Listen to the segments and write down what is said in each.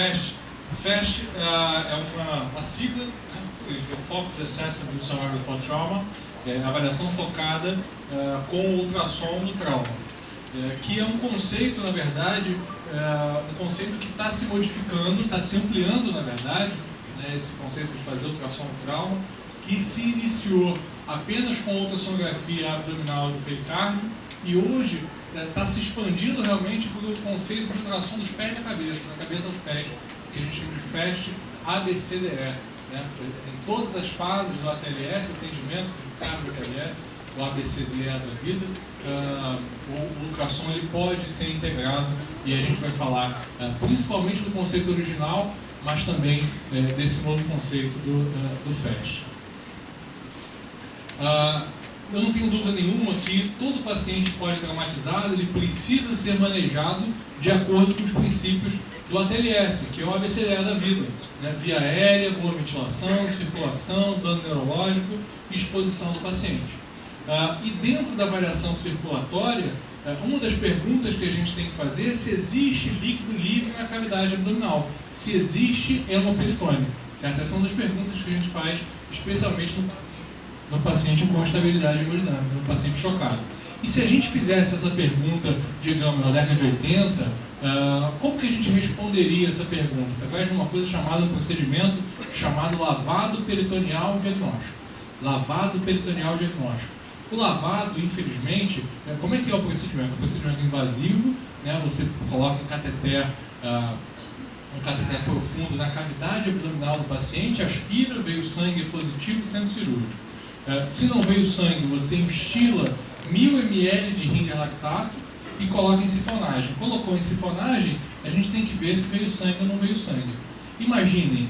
FAST. FAST é uma sigla, né? Ou seja, Focused Assessment of Survival for Trauma, avaliação focada com ultrassom no trauma, que é um conceito, na verdade, um conceito que está se modificando, está se ampliando, na verdade, né, esse conceito de fazer ultrassom no trauma, que se iniciou apenas com ultrassonografia abdominal do pericárdio e hoje está se expandindo realmente para o conceito de ultrassom dos pés à cabeça, da cabeça aos pés, que a gente chama de FAST ABCDE. Né? Em todas as fases do ATLS, atendimento, que a gente sabe do ATLS, o ABCDE da vida, o ultrassom ele pode ser integrado e a gente vai falar principalmente do conceito original, mas também desse novo conceito do FAST. Eu não tenho dúvida nenhuma que todo paciente politraumatizado ele precisa ser manejado de acordo com os princípios do ATLS, que é o ABCDE da vida, né? Via aérea, boa ventilação, circulação, dano neurológico e exposição do paciente. E dentro da avaliação circulatória, uma das perguntas que a gente tem que fazer é se existe líquido livre na cavidade abdominal, se existe hemoperitônio. Certo? Essas são das perguntas que a gente faz, especialmente no paciente com estabilidade hemodinâmica, no paciente chocado. E se a gente fizesse essa pergunta, digamos, na década de 80, como que a gente responderia essa pergunta? Através de uma coisa chamada, um procedimento chamado lavado peritoneal diagnóstico. Lavado peritoneal diagnóstico. O lavado, infelizmente, como é que é o procedimento? É um procedimento invasivo, né? Você coloca um cateter profundo na cavidade abdominal do paciente, aspira, veio sangue positivo sendo cirúrgico. Se não veio sangue, você instila 1000 ml de Ringer lactato e coloca em sifonagem. Colocou em sifonagem, a gente tem que ver se veio sangue ou não veio sangue. Imaginem,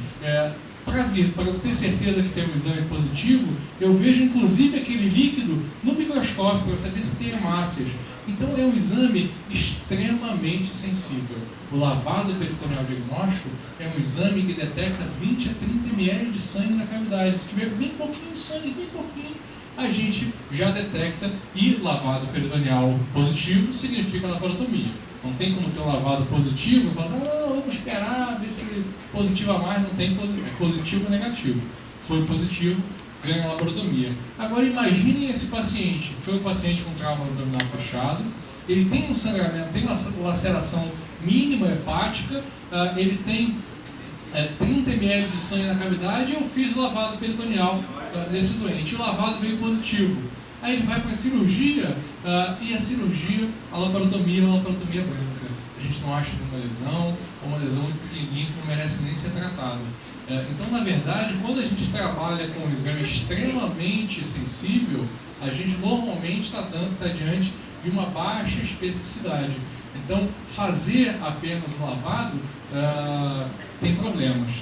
para eu ter certeza que tem um exame positivo, eu vejo inclusive aquele líquido no microscópio para saber se tem hemácias. Então é um exame extremamente sensível. O lavado peritoneal diagnóstico é um exame que detecta 20 a 30 ml de sangue na cavidade. Se tiver bem pouquinho sangue, bem pouquinho, a gente já detecta. E lavado peritoneal positivo significa laparotomia. Não tem como ter um lavado positivo e falar, não, vamos esperar, ver se positivo a mais, não tem positivo ou negativo. Foi positivo, ganha laparotomia. Agora imaginem esse paciente, foi um paciente com trauma abdominal fechado, ele tem um sangramento, tem uma laceração mínima hepática, ele tem 30 ml de sangue na cavidade e eu fiz o lavado peritoneal nesse doente. O lavado veio positivo. Aí ele vai para a cirurgia e a cirurgia, a laparotomia é uma laparotomia branca. A gente não acha nenhuma lesão, ou uma lesão muito pequenininha que não merece nem ser tratada. Então, na verdade, quando a gente trabalha com um exame extremamente sensível, a gente normalmente está diante de uma baixa especificidade. Então, fazer apenas o lavado tem problemas.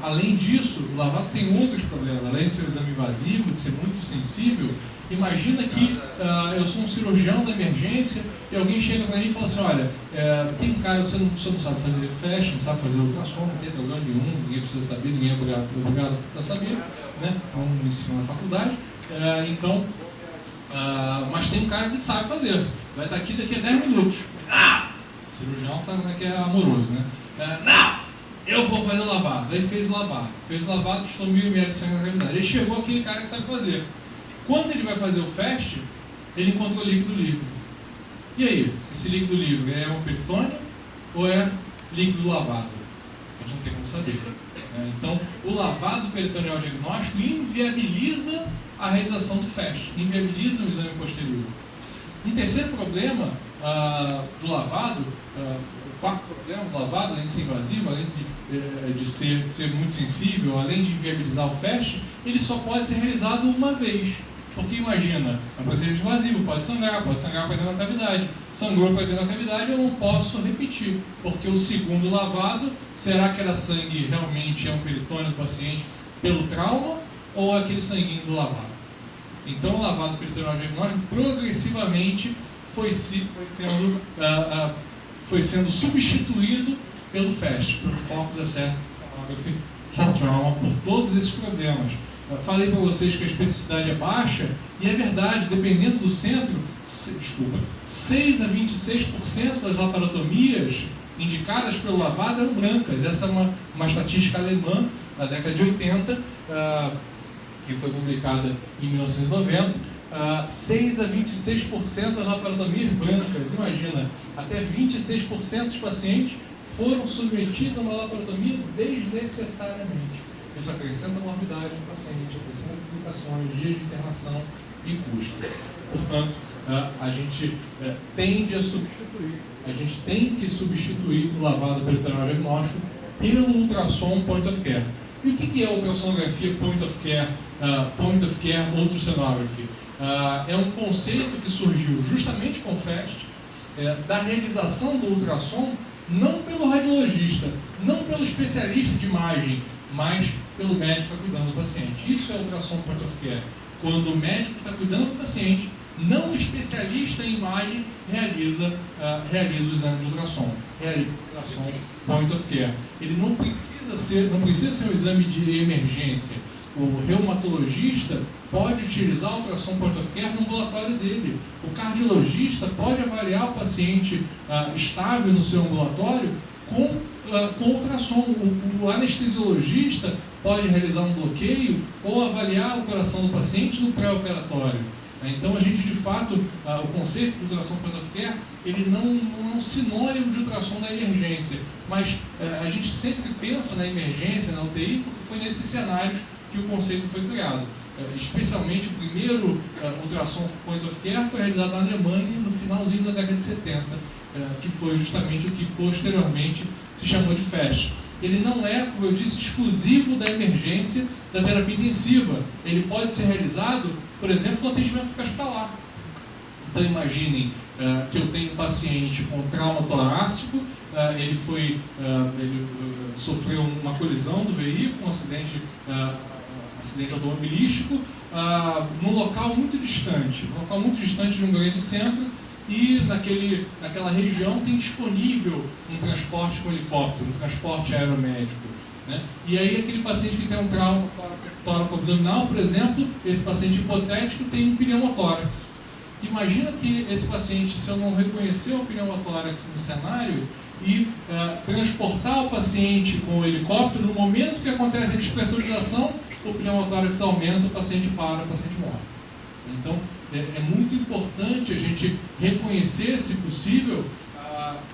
Além disso, o lavado tem outros problemas. Além de ser um exame invasivo, de ser muito sensível, imagina que eu sou um cirurgião da emergência e alguém chega para mim e fala assim, olha, tem um cara, você não sabe fazer FAST, não sabe fazer ultrassom, não tem problema nenhum, ninguém precisa saber, ninguém é obrigado a saber, né? Não me ensina na faculdade. Mas tem um cara que sabe fazer, vai estar aqui daqui a 10 minutos. O cirurgião sabe como é que é amoroso, né? Não! Eu vou fazer o lavado. Aí fez o lavado, estou 1000 ml de sangue na cavidade. Aí chegou aquele cara que sabe fazer. Quando ele vai fazer o FAST, ele encontrou líquido livre. E aí? Esse líquido livre é um peritônio ou é líquido lavado? A gente não tem como saber. Então, o lavado peritoneal diagnóstico inviabiliza a realização do FAST, inviabiliza o exame posterior. Um terceiro problema do lavado, o quarto problema do lavado, além de ser invasivo, além de ser muito sensível, além de inviabilizar o FAST, ele só pode ser realizado uma vez. Porque imagina, é um procedimento invasivo, pode sangrar para dentro da cavidade. Sangrou para dentro da cavidade, eu não posso repetir. Porque o segundo lavado, será que era sangue realmente é um peritônio do paciente pelo trauma ou aquele sanguinho do lavado? Então o lavado peritoneal diagnóstico progressivamente foi sendo substituído pelo FAST, pelo Focused Assessment for Trauma, por todos esses problemas. Falei para vocês que a especificidade é baixa, e é verdade, dependendo do centro, 6 a 26% das laparotomias indicadas pelo lavado eram brancas. Essa é uma estatística alemã da década de 80, que foi publicada em 1990. 6 a 26% das laparotomias brancas, imagina, até 26% dos pacientes foram submetidos a uma laparotomia desnecessariamente. Isso acrescenta morbidade do paciente, acrescenta complicações, dias de internação e custo. Portanto, a gente tende a substituir, a gente tem que substituir o lavado peritoneal diagnóstico pelo ultrassom point of care. E o que é a ultrassonografia point of care ultrasonography? É um conceito que surgiu justamente com o FAST, da realização do ultrassom não pelo radiologista, não pelo especialista de imagem, mas pelo médico que está cuidando do paciente. Isso é ultrassom point of care. Quando o médico que está cuidando do paciente, não o especialista em imagem, realiza o exame de ultrassom. Realiza o ultrassom point of care. Ele não precisa ser um exame de emergência. O reumatologista pode utilizar o ultrassom point of care no ambulatório dele. O cardiologista pode avaliar o paciente estável no seu ambulatório com ultrassom. O anestesiologista pode realizar um bloqueio ou avaliar o coração do paciente no pré-operatório. Então, a gente, de fato, o conceito do ultrassom point of care, ele não é um sinônimo de ultrassom da emergência, mas a gente sempre pensa na emergência, na UTI, porque foi nesses cenários que o conceito foi criado. Especialmente o primeiro ultrassom point of care foi realizado na Alemanha no finalzinho da década de 70, que foi justamente o que posteriormente se chamou de FAST. Ele não é, como eu disse, exclusivo da emergência da terapia intensiva. Ele pode ser realizado, por exemplo, no atendimento hospitalar. Então imaginem que eu tenho um paciente com trauma torácico, ele sofreu uma colisão do veículo, um acidente automobilístico, num local muito distante de um grande centro, e naquela região tem disponível um transporte com helicóptero, um transporte aeromédico, né? E aí aquele paciente que tem um trauma tóraco-abdominal, por exemplo, esse paciente hipotético tem um pneumotórax. Imagina que esse paciente, se eu não reconhecer o pneumotórax no cenário e transportar o paciente com o helicóptero, no momento que acontece a despressurização, o pneumotórax aumenta, o paciente para, o paciente morre. Então, é muito importante a gente reconhecer, se possível,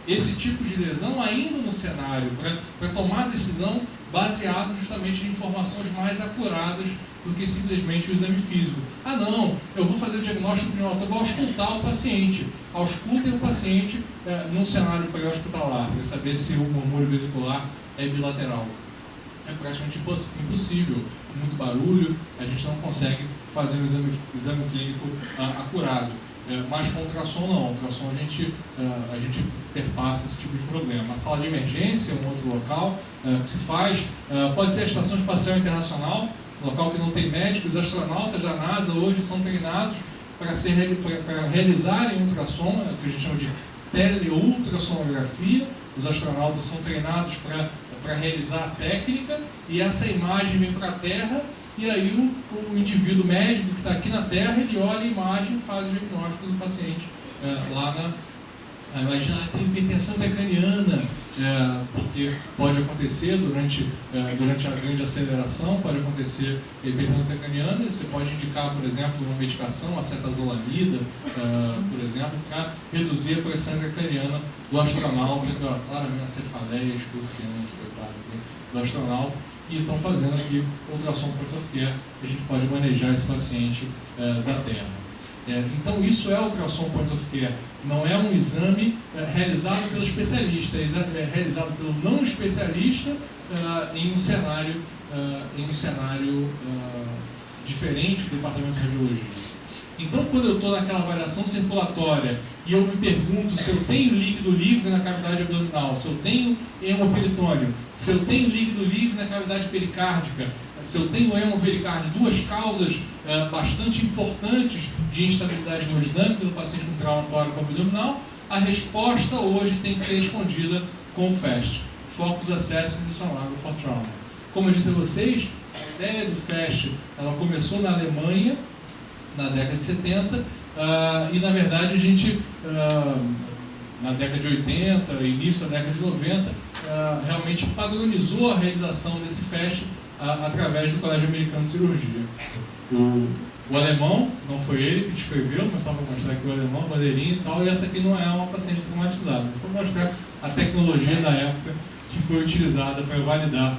esse tipo de lesão ainda no cenário, para tomar decisão baseado justamente em informações mais acuradas do que simplesmente o exame físico. Não, eu vou fazer o diagnóstico pneumotórax, vou auscultar o paciente. Auscultem o paciente num cenário pré-hospitalar, para saber se o murmúrio vesicular é bilateral. É praticamente impossível, muito barulho, a gente não consegue fazer um exame clínico acurado. Mas com ultrassom não, ultrassom a gente perpassa esse tipo de problema. A sala de emergência é um outro local que se faz, pode ser a Estação Espacial Internacional, local que não tem médico. Os astronautas da NASA hoje são treinados para realizarem ultrassom, que a gente chama de teleultrassonografia. Os astronautas são treinados para realizar a técnica, e essa imagem vem para a Terra, e aí o indivíduo médico que está aqui na Terra, ele olha a imagem e faz o diagnóstico do paciente imagina, tem hipertensão intracraniana, porque pode acontecer durante a grande aceleração, pode acontecer hipertensão intracraniana. Você pode indicar, por exemplo, uma medicação, acetazolamida, por exemplo, para reduzir a pressão intracraniana do astronauta, claramente a cefaleia excruciante, coitado, do astronauta, e estão fazendo aqui ultrassom point of care, a gente pode manejar esse paciente da Terra. Então isso é ultrassom point of care, não é um exame realizado pelo especialista, é realizado pelo não especialista em um cenário diferente do departamento de radiologia. Então, quando eu estou naquela avaliação circulatória e eu me pergunto se eu tenho líquido livre na cavidade abdominal, se eu tenho hemoperitônio, se eu tenho líquido livre na cavidade pericárdica, se eu tenho hemopericárdio, duas causas bastante importantes de instabilidade hemodinâmica do paciente com trauma tóraco-abdominal, a resposta hoje tem que ser respondida com o FAST, Focus Assessment Sonography for Trauma. Como eu disse a vocês, a ideia do FAST ela começou na Alemanha, na década de 70, e na verdade a gente na década de 80, início da década de 90, realmente padronizou a realização desse FAST através do Colégio Americano de Cirurgia. O alemão, não foi ele que descreveu, mas só para mostrar aqui o alemão, bandeirinha e tal, e essa aqui não é uma paciente traumatizada. É só mostrar a tecnologia da época que foi utilizada para validar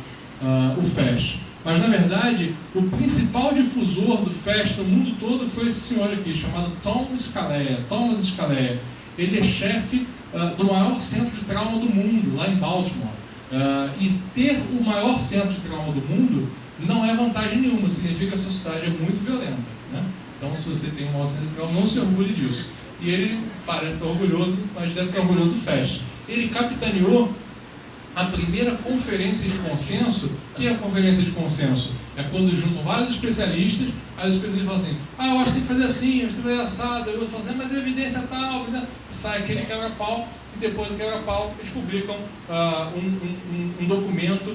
o FAST. Mas, na verdade, o principal difusor do FAST no mundo todo foi esse senhor aqui, chamado Thomas Scalea. Ele é chefe do maior centro de trauma do mundo, lá em Baltimore. E ter o maior centro de trauma do mundo não é vantagem nenhuma, significa que a sociedade é muito violenta, né? Então, se você tem um maior centro de trauma, não se orgulhe disso. E ele parece estar orgulhoso, mas deve estar orgulhoso do FAST. Ele capitaneou a primeira conferência de consenso. O que é a conferência de consenso? É quando juntam vários especialistas, aí os especialistas falam assim, eu acho que tem que fazer assim, eu acho que tem que fazer assado, eu falo assim, mas a evidência tal, sai aquele quebra-pau, e depois do quebra-pau eles publicam um documento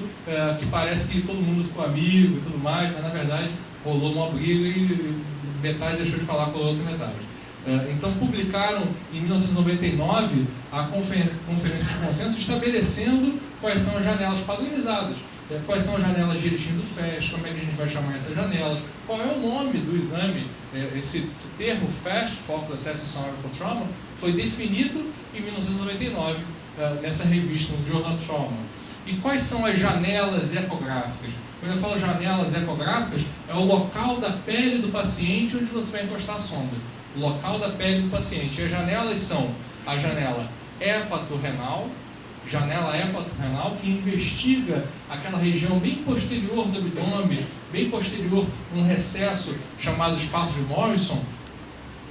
que parece que todo mundo ficou amigo e tudo mais, mas na verdade rolou uma briga e metade deixou de falar com a outra metade. Então publicaram em 1999 a conferência de consenso estabelecendo quais são as janelas padronizadas, quais são as janelas de dirigindo do FAST, como é que a gente vai chamar essas janelas, qual é o nome do exame. Esse termo FAST, Focal Assessment Sonography for Trauma, foi definido em 1999 nessa revista, no Journal Trauma. E quais são as janelas ecográficas? Quando eu falo janelas ecográficas, é o local da pele do paciente onde você vai encostar a sonda. O local da pele do paciente. E as janelas são a janela hepatorrenal, que investiga aquela região bem posterior do abdômen, bem posterior, um recesso chamado espaço de Morrison,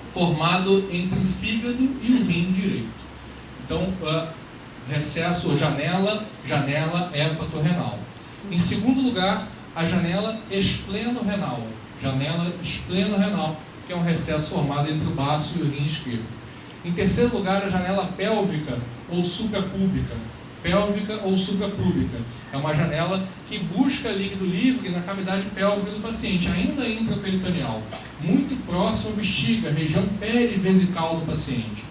formado entre o fígado e o rim direito. Então, recesso ou janela hepatorrenal. Em segundo lugar, a janela espleno-renal, que é um recesso formado entre o baço e o rim esquerdo. Em terceiro lugar, a janela pélvica ou suprapúbica. É uma janela que busca líquido livre na cavidade pélvica do paciente, ainda intraperitoneal, muito próximo à bexiga, região perivesical do paciente.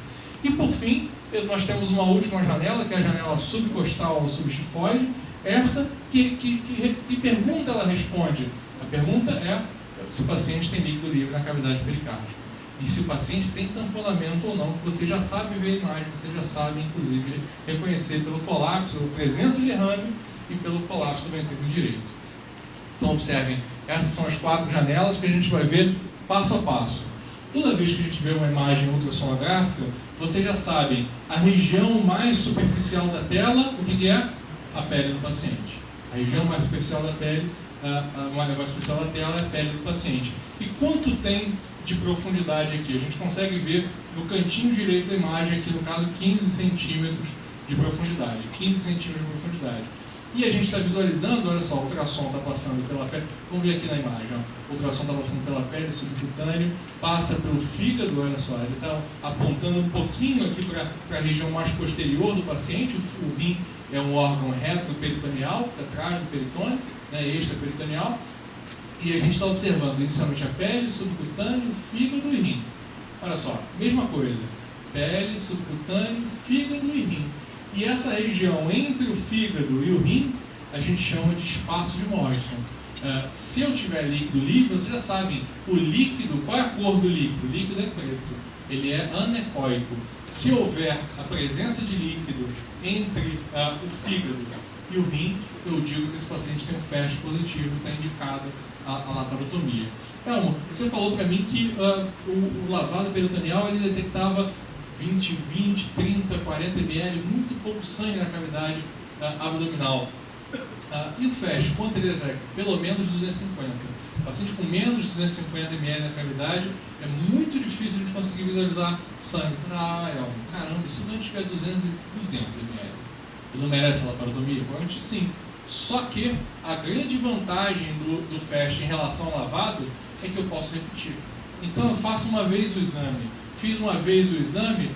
E por fim, nós temos uma última janela, que é a janela subcostal ou subchifoide. Essa que pergunta ela responde? A pergunta é se o paciente tem líquido livre na cavidade pericárdica. E se o paciente tem tamponamento ou não, que você já sabe ver a imagem, você já sabe, inclusive, reconhecer pelo colapso, pela presença de derrame e pelo colapso do ventrículo direito. Então, observem, essas são as 4 janelas que a gente vai ver passo a passo. Toda vez que a gente vê uma imagem ultrassonográfica, vocês já sabem, a região mais superficial da tela, o que é? A pele do paciente. A região mais superficial da pele, mais superficial da tela é a pele do paciente. E quanto tem de profundidade aqui? A gente consegue ver no cantinho direito da imagem, aqui no caso, 15 centímetros de profundidade. 15 centímetros de profundidade. E a gente está visualizando, olha só, o ultrassom está passando pela pele, vamos ver aqui na imagem, ó. O ultrassom está passando pela pele subcutânea, passa pelo fígado, olha só, ele está apontando um pouquinho aqui para a região mais posterior do paciente. O rim é um órgão retroperitoneal, fica atrás do peritônio, né, extraperitoneal. E a gente está observando inicialmente a pele, subcutâneo, fígado e rim. Olha só, mesma coisa. Pele, subcutâneo, fígado e rim. E essa região entre o fígado e o rim, a gente chama de espaço de Morrison. Se eu tiver líquido livre, vocês já sabem, o líquido, qual é a cor do líquido? O líquido é preto. Ele é anecoico. Se houver a presença de líquido entre o fígado e o rim, eu digo que esse paciente tem um FAST positivo, está indicado a laparotomia. Elmo, você falou para mim que o lavado peritoneal ele detectava 20, 30, 40 ml, muito pouco sangue na cavidade abdominal. E o FAST, quanto ele detecta? Pelo menos 250. O paciente com menos de 250 ml na cavidade, é muito difícil a gente conseguir visualizar sangue. Elmo, caramba, e se o doente tiver 200 ml? Ele não merece a laparotomia? Provavelmente sim. Só que a grande vantagem do FAST em relação ao lavado é que eu posso repetir. Então eu faço uma vez o exame, fiz uma vez o exame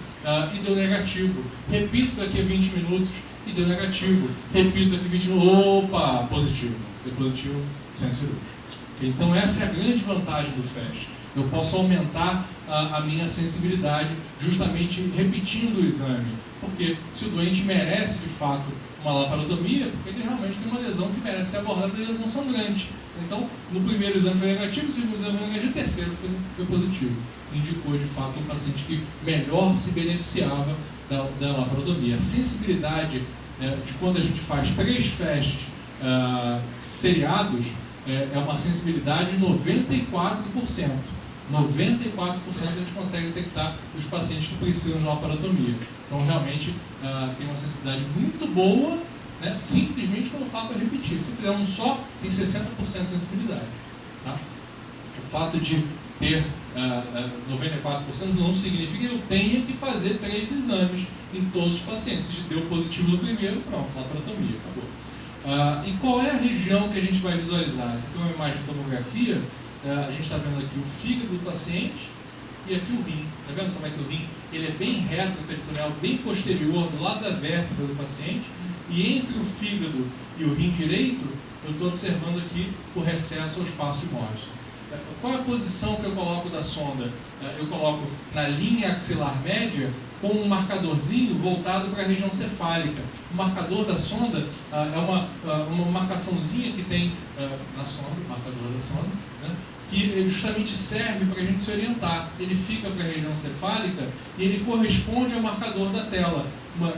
e deu negativo. Repito daqui a 20 minutos e deu negativo. Repito daqui a 20 minutos, opa, positivo. Deu positivo, centro cirúrgico. Então essa é a grande vantagem do FAST. Eu posso aumentar a minha sensibilidade justamente repetindo o exame. Porque se o doente merece de fato uma laparotomia, porque ele realmente tem uma lesão que merece ser abordada de lesão sangrante. Então, no primeiro exame foi negativo, no segundo exame foi negativo, o terceiro foi positivo. Indicou de fato um paciente que melhor se beneficiava da laparotomia. A sensibilidade de quando a gente faz 3 FASTs seriados é uma sensibilidade de 94%. 94% a gente consegue detectar os pacientes que precisam de laparotomia. Então, realmente, tem uma sensibilidade muito boa, né, simplesmente pelo fato de repetir. Se fizer um só, tem 60% de sensibilidade. Tá? O fato de ter 94% não significa que eu tenha que fazer 3 exames em todos os pacientes. Se deu positivo no primeiro, pronto, laparotomia, acabou. E qual é a região que a gente vai visualizar? Essa aqui é uma imagem de tomografia. A gente está vendo aqui o fígado do paciente e aqui o rim. Está vendo como é que o rim ele é bem reto, o peritoneal bem posterior, do lado da vértebra do paciente, e entre o fígado e o rim direito, eu estou observando aqui o recesso ao espaço de Morrison. Qual é a posição que eu coloco da sonda? Eu coloco na linha axilar média com um marcadorzinho voltado para a região cefálica. O marcador da sonda é uma marcaçãozinha que tem na sonda, o marcador da sonda, né, que justamente serve para a gente se orientar. Ele fica para a região cefálica e ele corresponde ao marcador da tela,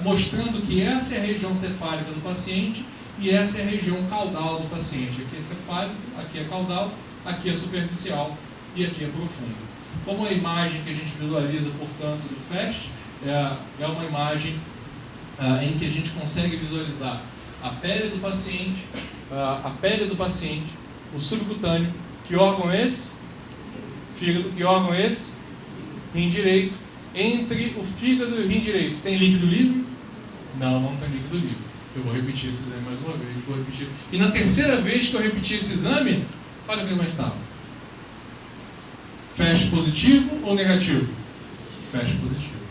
mostrando que essa é a região cefálica do paciente e essa é a região caudal do paciente. Aqui é cefálico, aqui é caudal, aqui é superficial e aqui é profundo. Como a imagem que a gente visualiza, portanto, do FAST é uma imagem em que a gente consegue visualizar a pele do paciente, o subcutâneo. Que órgão é esse? Fígado. Que órgão é esse? Rim direito. Entre o fígado e o rim direito, tem líquido livre? Não, não tem líquido livre. Eu vou repetir esse exame mais uma vez. Vou repetir. E na terceira vez que eu repetir esse exame, olha como é que estava. FAST positivo ou negativo? FAST positivo.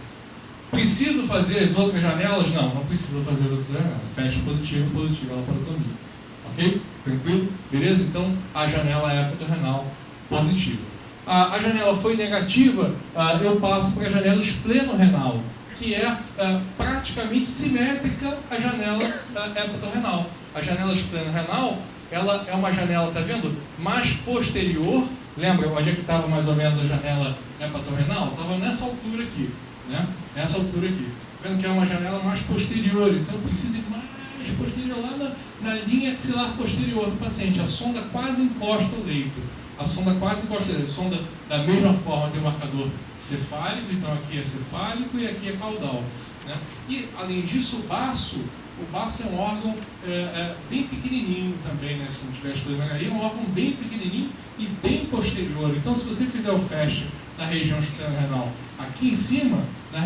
Preciso fazer as outras janelas? Não, não preciso fazer as outras janelas. FAST positivo, positivo, laparotomia. Ok? Tranquilo? Beleza? Então, a janela é hepatorenal positiva. A janela foi negativa, eu passo para a janela esplenorenal, que é praticamente simétrica à janela hepatorenal. A janela esplenorenal, ela é uma janela, tá vendo? Mais posterior. Lembra onde é que estava mais ou menos a janela hepatorenal? Estava nessa altura aqui, né? Nessa altura aqui. Vendo que é uma janela mais posterior, então precisa ir mais posterior, lá na linha axilar posterior do paciente. A sonda quase encosta o leito. A sonda quase encosta o leito. A sonda, da mesma forma, tem o marcador cefálico, então aqui é cefálico e aqui é caudal, né? E, além disso, o baço é um órgão bem pequenininho também, né? Se não tiver esplenomegalia, é um órgão bem pequenininho e bem posterior. Então, se você fizer o FAST na região esplenorenal aqui em cima, na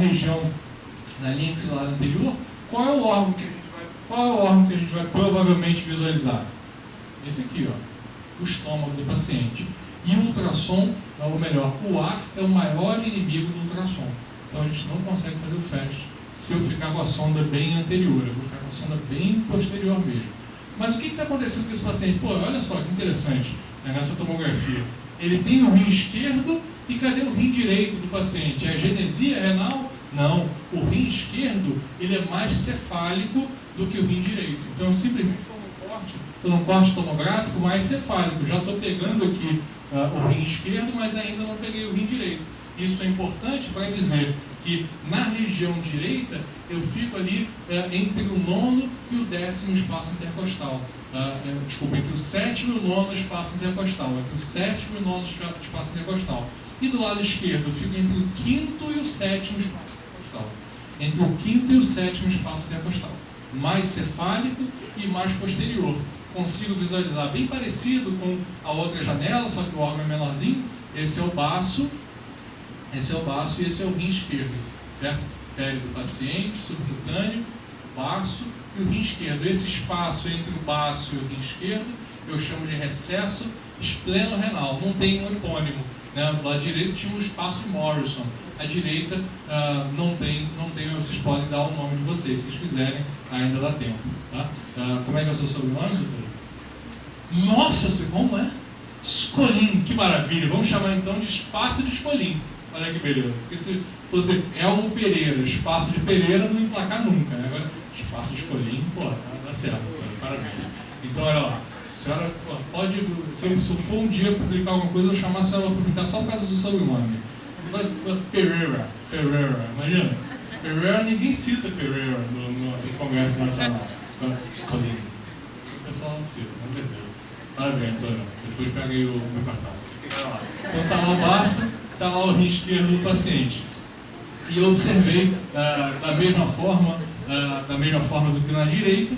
linha axilar anterior, qual é o órgão que a gente vai provavelmente visualizar? Esse aqui, ó, o estômago do paciente. E o ultrassom, ou melhor, o ar é o maior inimigo do ultrassom. Então, a gente não consegue fazer o FAST se eu ficar com a sonda bem anterior. Eu vou ficar com a sonda bem posterior mesmo. Mas o que está acontecendo com esse paciente? Pô, olha só que interessante, né, nessa tomografia. Ele tem o rim esquerdo e cadê o rim direito do paciente? É a genesia renal? Não. O rim esquerdo, ele é mais cefálico do que o rim direito. Então, eu simplesmente estou num corte tomográfico mais cefálico. Já estou pegando aqui o rim esquerdo, mas ainda não peguei o rim direito. Isso é importante para dizer que na região direita eu fico ali entre o 9º e o 10º espaço intercostal. Entre o 7º e o 9º espaço intercostal. Entre o 7º e o 9º espaço intercostal. E do lado esquerdo eu fico entre o 5º e o 7º espaço intercostal. Entre o 5º e o 7º espaço intercostal. Mais cefálico e mais posterior. Consigo visualizar bem parecido com a outra janela, só que o órgão é menorzinho. Esse é o baço. Esse é o baço e esse é o rim esquerdo, certo? Pele do paciente, subcutâneo, baço e o rim esquerdo. Esse espaço entre o baço e o rim esquerdo eu chamo de recesso esplenorenal. Não tem um epônimo, né? Do lado direito tinha um espaço de Morrison. À direita não tem, vocês podem dar o nome de vocês, se vocês quiserem, ainda dá tempo. Tá? Como é que é o seu sobrenome, doutor? Nossa, como é? Escolim, que maravilha. Vamos chamar então de espaço de Escolim. Olha que beleza. Porque se fosse Elmo Pereira, espaço de Pereira, não ia emplacar nunca, né? Agora, espaço de Escolim, pô, dá certo, parabéns. Então, olha lá. A senhora pode, se eu for um dia publicar alguma coisa, eu vou chamar a senhora para publicar só por causa do sobrenome. Pereira, imagina. Pereira, ninguém cita Pereira no Congresso Nacional. Agora, Escolim. O pessoal não cita, mas é bem. Parabéns, Antônio. Depois pega aí o meu cartão. Então está lá o baço, está lá o rim esquerdo do paciente. E eu observei da mesma forma do que na direita,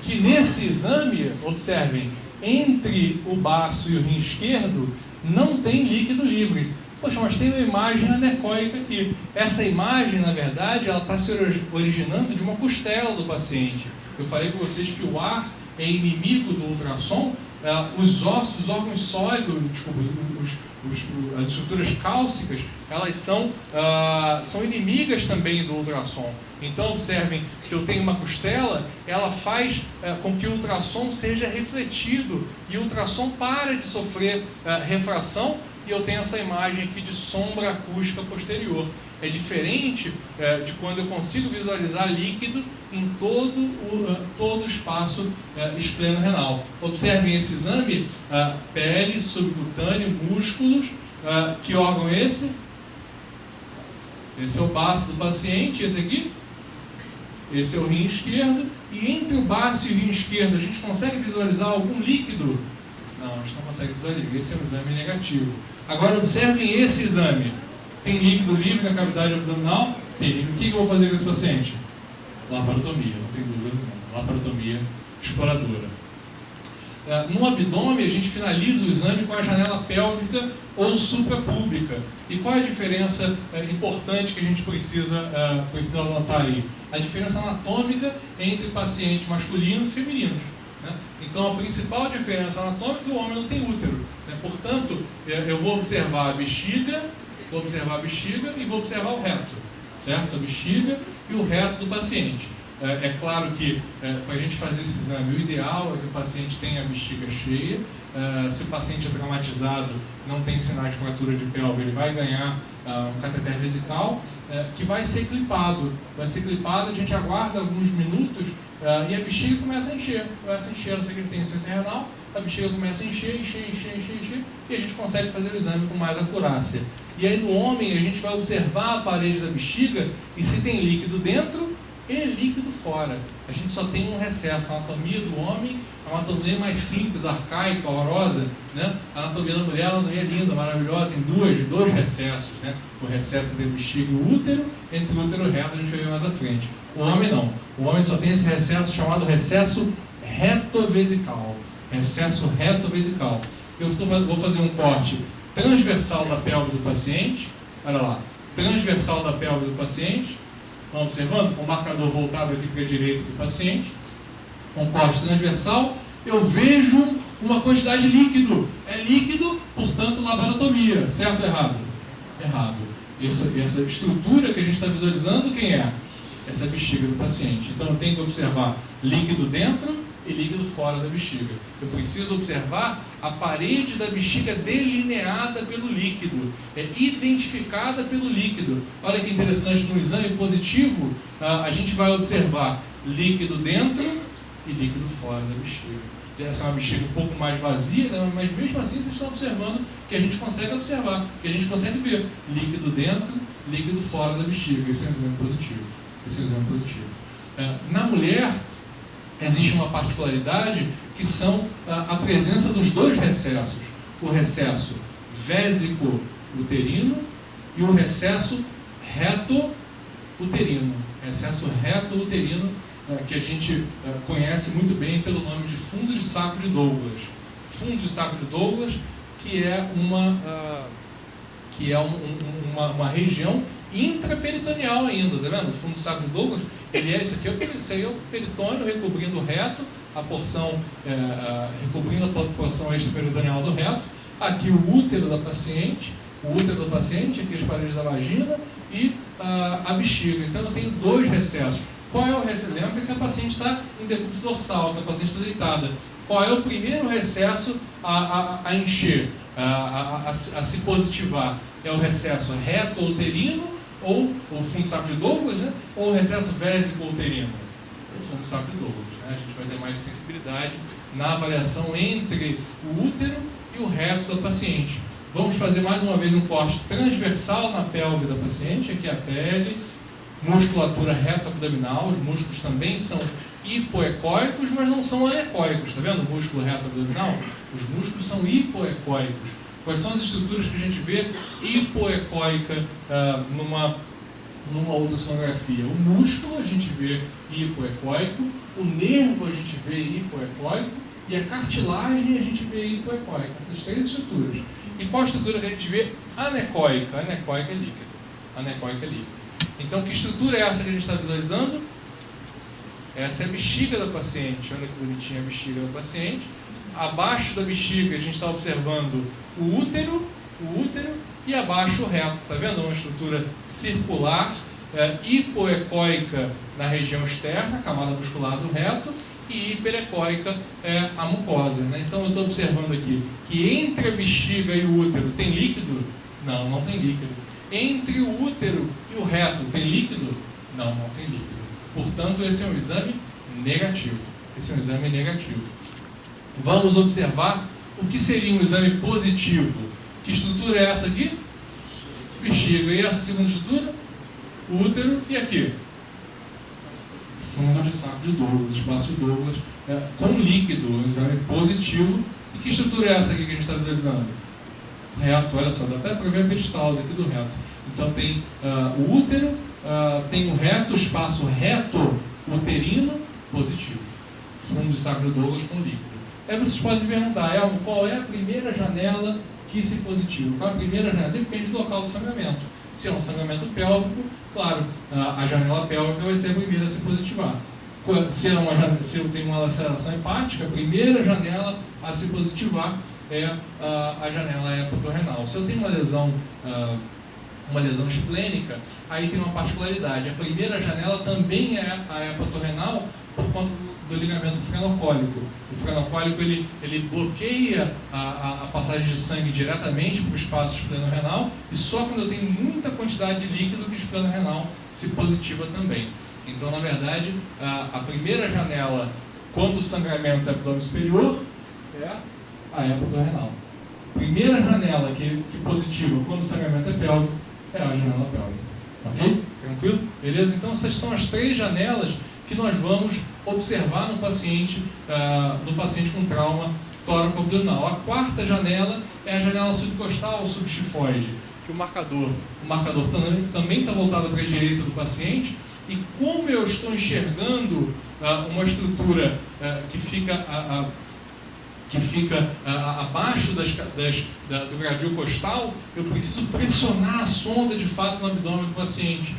que nesse exame, observem, entre o baço e o rim esquerdo não tem líquido livre. Poxa, mas tem uma imagem anecoica aqui. Essa imagem, na verdade, ela está se originando de uma costela do paciente. Eu falei para vocês que o ar é inimigo do ultrassom. Os ossos, os órgãos sólidos, desculpa, as estruturas cálcicas, elas são inimigas também do ultrassom. Então, observem que eu tenho uma costela, ela faz com que o ultrassom seja refletido e o ultrassom para de sofrer refração, e eu tenho essa imagem aqui de sombra acústica posterior. É diferente de quando eu consigo visualizar líquido em todo o espaço espleno-renal. Observem esse exame, pele, subcutâneo, músculos. Que órgão é esse? Esse é o baço do paciente, esse aqui? Esse é o rim esquerdo. E entre o baço e o rim esquerdo, a gente consegue visualizar algum líquido? Não, a gente não consegue visualizar. Esse é um exame negativo. Agora observem esse exame. Tem líquido livre na cavidade abdominal? Tem líquido. O que eu vou fazer com esse paciente? Laparotomia, não tem dúvida nenhuma. Laparotomia exploradora. No abdômen, a gente finaliza o exame com a janela pélvica ou suprapúbica. E qual é a diferença importante que a gente precisa anotar aí? A diferença anatômica entre pacientes masculinos e femininos. Então, a principal diferença anatômica é que o homem não tem útero. Portanto, eu vou observar a bexiga e vou observar o reto, certo? A bexiga e o reto do paciente. É claro que, para a gente fazer esse exame, o ideal é que o paciente tenha a bexiga cheia. Se o paciente é traumatizado, não tem sinais de fratura de pelve, ele vai ganhar um cateter vesical, que vai ser clipado. Vai ser clipado, a gente aguarda alguns minutos e a bexiga começa a encher. Começa a encher, não sei que ele tem insuficiência renal, a bexiga começa a encher, e a gente consegue fazer o exame com mais acurácia. E aí no homem, a gente vai observar a parede da bexiga e se tem líquido dentro e líquido fora. A gente só tem um recesso. A anatomia do homem é uma anatomia mais simples, arcaica, horrorosa, né? A anatomia da mulher é uma anatomia linda, maravilhosa, tem dois recessos, né? O recesso entre a bexiga e o útero, entre o útero e o reto, a gente vai ver mais à frente. O homem não. O homem só tem esse recesso chamado recesso retovesical. Recesso retovesical. Eu vou fazer um corte transversal da pelve do paciente. Olha lá, transversal da pelve do paciente. Estão observando? Com o marcador voltado aqui para a direita do paciente. Um corte transversal. Eu vejo uma quantidade de líquido. É líquido, portanto, laparotomia. Certo ou errado? Errado. Essa estrutura que a gente está visualizando, quem é? Essa bexiga do paciente. Então, eu tenho que observar líquido dentro e líquido fora da bexiga. Eu preciso observar a parede da bexiga delineada pelo líquido, identificada pelo líquido. Olha que interessante, no exame positivo, a gente vai observar líquido dentro e líquido fora da bexiga. Essa é uma bexiga um pouco mais vazia, né? Mas mesmo assim vocês estão observando que a gente consegue observar, que a gente consegue ver líquido dentro, líquido fora da bexiga. Esse é um exame positivo. Na mulher, existe uma particularidade que são a presença dos dois recessos. O recesso vésico-uterino e o recesso reto-uterino. Recesso reto-uterino, que a gente conhece muito bem pelo nome de fundo de saco de Douglas. Fundo de saco de Douglas, que é uma região intraperitoneal ainda, tá vendo? O fundo de saco de Douglas, isso aí é o peritônio recobrindo o reto, recobrindo a porção extraperitoneal do reto. Aqui o útero da paciente, aqui as paredes da vagina e a bexiga. Então eu tenho dois recessos. Qual é o recesso? Lembra que a paciente está em decúbito dorsal, que a paciente está deitada. qual é o primeiro recesso a encher, a se positivar? É o recesso reto-uterino, ou o fundo de saco de Douglas, né? Ou o recesso vésico-uterino? O fundo de saco de Douglas, né? A gente vai ter mais sensibilidade na avaliação entre o útero e o reto da paciente. Vamos fazer mais uma vez um corte transversal na pelve da paciente, aqui a pele, musculatura reto-abdominal, os músculos também são hipoecóicos, mas não são anecoicos, está vendo? O músculo reto-abdominal, os músculos são hipoecóicos. Quais são as estruturas que a gente vê hipoecóica numa ultrassonografia? O músculo a gente vê hipoecóico, o nervo a gente vê hipoecóico e a cartilagem a gente vê hipoecóica. Essas três estruturas. E qual a estrutura que a gente vê anecoica? Anecoica é líquido. Anecoica é líquido. Então, que estrutura é essa que a gente está visualizando? Essa é a bexiga da paciente. Olha que bonitinha a bexiga da paciente. Abaixo da bexiga a gente está observando o útero e abaixo o reto. Está vendo? Uma estrutura circular, hipoecóica na região externa, a camada muscular do reto, e hiperecóica é a mucosa, né? Então eu estou observando aqui que entre a bexiga e o útero tem líquido? Não, não tem líquido. Entre o útero e o reto tem líquido? Não, não tem líquido. Portanto, esse é um exame negativo. Esse é um exame negativo. Vamos observar o que seria um exame positivo. Que estrutura é essa aqui? Bexiga. E essa segunda estrutura? Útero. E aqui? Fundo de saco de Douglas, espaço de Douglas, com líquido, um exame positivo. E que estrutura é essa aqui que a gente está visualizando? Reto, olha só, dá até para ver a peristalse aqui do reto. Então tem o útero, tem o reto, espaço reto uterino positivo. Fundo de saco de Douglas com líquido. Aí vocês podem me perguntar, Elmo, qual é a primeira janela que se positiva? Qual é a primeira janela? Depende do local do sangramento. Se é um sangramento pélvico, claro, a janela pélvica vai ser a primeira a se positivar. Se eu tenho uma laceração hepática, a primeira janela a se positivar é a janela hepatorrenal. Se eu tenho uma lesão esplênica, aí tem uma particularidade. A primeira janela também é a hepatorrenal por conta do ligamento frenocólico. O frenocólico ele bloqueia a passagem de sangue diretamente para o espaço espleno-renal, e só quando eu tenho muita quantidade de líquido que o espleno-renal se positiva também. Então, na verdade, a primeira janela, quando o sangramento é abdômen superior, é a hepatorrenal. Primeira janela que positiva quando o sangramento é pélvico é a janela pélvica. Ok? Tranquilo? Beleza? Então, essas são as três janelas que nós vamos observar no paciente com trauma tóraco-abdominal. A quarta janela é a janela subcostal ou subxifoide, que o marcador também está voltado para a direita do paciente, e como eu estou enxergando uma estrutura que fica abaixo do gradil costal, eu preciso pressionar a sonda de fato no abdômen do paciente.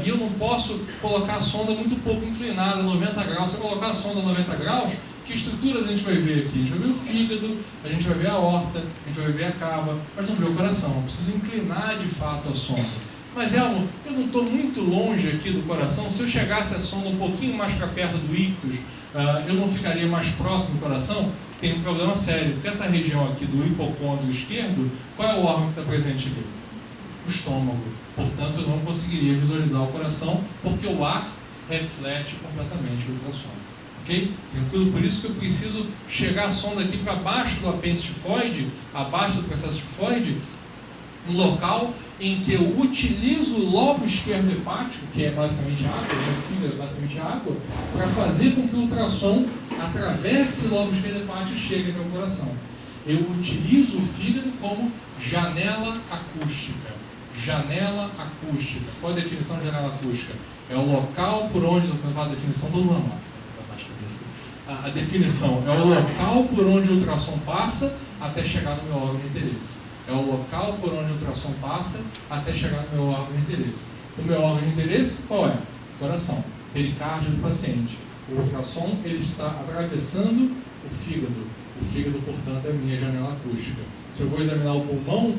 E eu não posso colocar a sonda muito pouco inclinada, 90 graus. Se eu colocar a sonda 90 graus, que estruturas a gente vai ver aqui? A gente vai ver o fígado, a gente vai ver a aorta, a gente vai ver a cava, mas não vê o coração. Eu preciso inclinar de fato a sonda. Mas, Elmo, eu não estou muito longe aqui do coração. Se eu chegasse a sonda um pouquinho mais para perto do ictus, eu não ficaria mais próximo do coração? Tem um problema sério, porque essa região aqui do hipocôndrio esquerdo, qual é o órgão que está presente ali? O estômago. Portanto, eu não conseguiria visualizar o coração, porque o ar reflete completamente o ultrassom. Ok? Tranquilo? Por isso que eu preciso chegar a sonda aqui para baixo do apêndice tifoide, abaixo do processo tifoide, um local em que eu utilizo o lobo esquerdo hepático, que é basicamente água, o fígado é basicamente água, para fazer com que o ultrassom atravesse o lobo esquerdo hepático e chegue até o coração. Eu utilizo o fígado como janela acústica. Janela acústica. Qual a definição de janela acústica? É o local por onde, quando eu falo a definição, todo mundo a definição é o local por onde o ultrassom passa até chegar no meu órgão de interesse. É o local por onde o ultrassom passa até chegar no meu órgão de interesse. O meu órgão de interesse, qual é? Coração, pericárdio do paciente. O ultrassom ele está atravessando o fígado. O fígado, portanto, é a minha janela acústica. Se eu vou examinar o pulmão,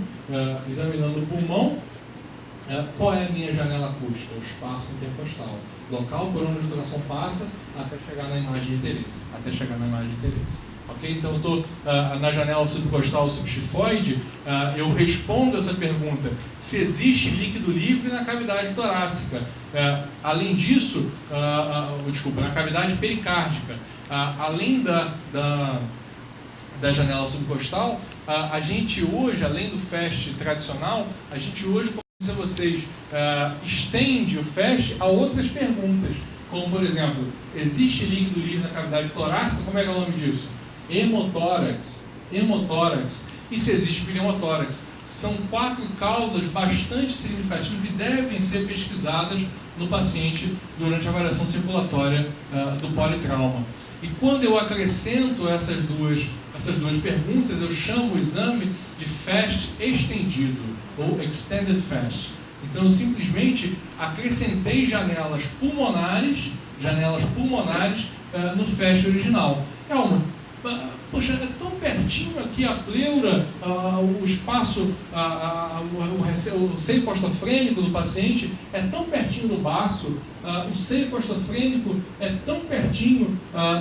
examinando o pulmão, qual é a minha janela acústica? O espaço intercostal. Local por onde o ultrassom passa até chegar na imagem de interesse. Okay? Então, eu estou na janela subcostal subxifoide, eu respondo essa pergunta, se existe líquido livre na cavidade torácica. Além disso, desculpa, na cavidade pericárdica. Além da janela subcostal, a gente hoje, além do FAST tradicional, a gente hoje, como eu disse a vocês, estende o FAST a outras perguntas, como, por exemplo, existe líquido livre na cavidade torácica? Como é que é o nome disso? Hemotórax. E se existe pneumotórax? São 4 causas bastante significativas que devem ser pesquisadas no paciente durante a avaliação circulatória do politrauma. E quando eu acrescento essas duas perguntas, eu chamo o exame de FAST estendido, ou Extended FAST. Então, eu simplesmente acrescentei janelas pulmonares no FAST original. Poxa, é tão pertinho aqui a pleura, o espaço, o seio costofrênico do paciente é tão pertinho do baço, o seio costofrênico é tão pertinho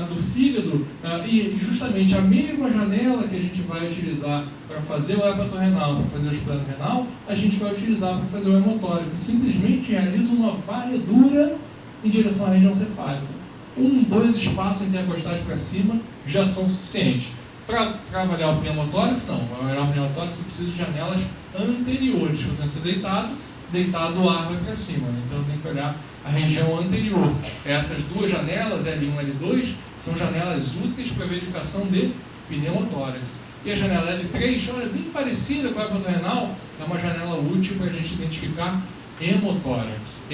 do fígado, e justamente a mesma janela que a gente vai utilizar para fazer o hepatorenal, para fazer o explano renal, a gente vai utilizar para fazer o hemotórico. Simplesmente realiza uma varredura em direção à região cefálica. 2 espaços intercostais para cima já são suficientes. Para avaliar o pneumotórax, não. Para avaliar o pneumotórax, eu preciso de janelas anteriores. Se você está deitado, o ar vai para cima. Então, eu tenho que olhar a região anterior. Essas 2 janelas, L1 e L2, são janelas úteis para verificação de pneumotórax. E a janela L3, olha, bem parecida com a hepatorenal, é uma janela útil para a gente identificar hemotórax.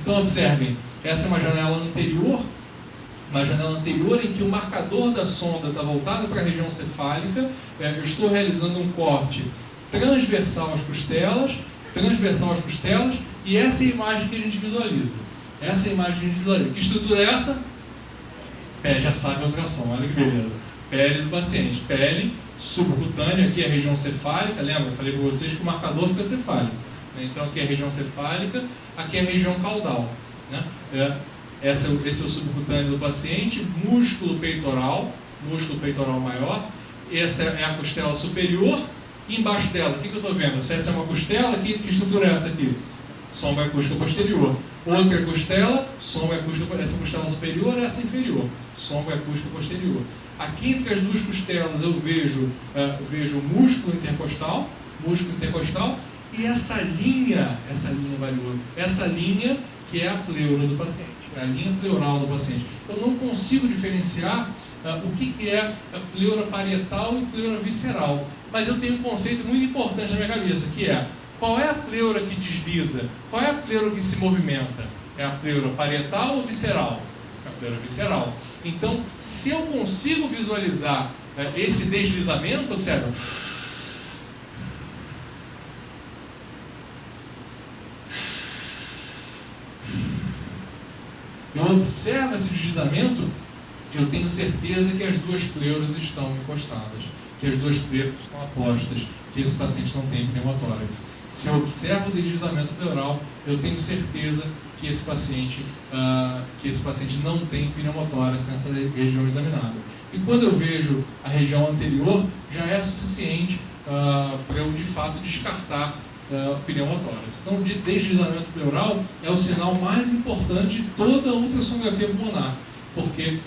Então, observem, essa é uma janela anterior em que o marcador da sonda está voltado para a região cefálica. Eu estou realizando um corte transversal às costelas, e essa é a imagem que a gente visualiza. Que estrutura é essa? Pé de assado e ultrassom, olha que beleza. Pele do paciente, pele subcutânea, aqui é a região cefálica, lembra? Eu falei para vocês que o marcador fica cefálico. Então aqui é a região cefálica, aqui é a região caudal. Esse é o subcutâneo do paciente, músculo peitoral maior, essa é a costela superior, e embaixo dela, o que eu estou vendo? Se essa é uma costela, que estrutura é essa aqui? Sombra acústica posterior. Outra costela, sombra acústica, essa costela superior, essa inferior, sombra acústica posterior. Aqui entre as 2 costelas eu vejo músculo intercostal, e essa linha valiosa, essa linha que é a pleura do paciente, é a linha pleural do paciente. Eu não consigo diferenciar o que é a pleura parietal e pleura visceral, mas eu tenho um conceito muito importante na minha cabeça, que é: qual é a pleura que desliza? Qual é a pleura que se movimenta? É a pleura parietal ou visceral? É a pleura visceral. Então, se eu consigo visualizar esse deslizamento, observa. Eu observo esse deslizamento, eu tenho certeza que as 2 pleuras estão encostadas, que as 2 pleuras estão apostas, que esse paciente não tem pneumotórax. Se eu observo o deslizamento pleural, eu tenho certeza que esse paciente não tem pneumotórax nessa região examinada. E quando eu vejo a região anterior, já é suficiente para eu de fato descartar pneumotórax. Então, o deslizamento pleural é o sinal mais importante de toda a ultrassonografia pulmonar, porque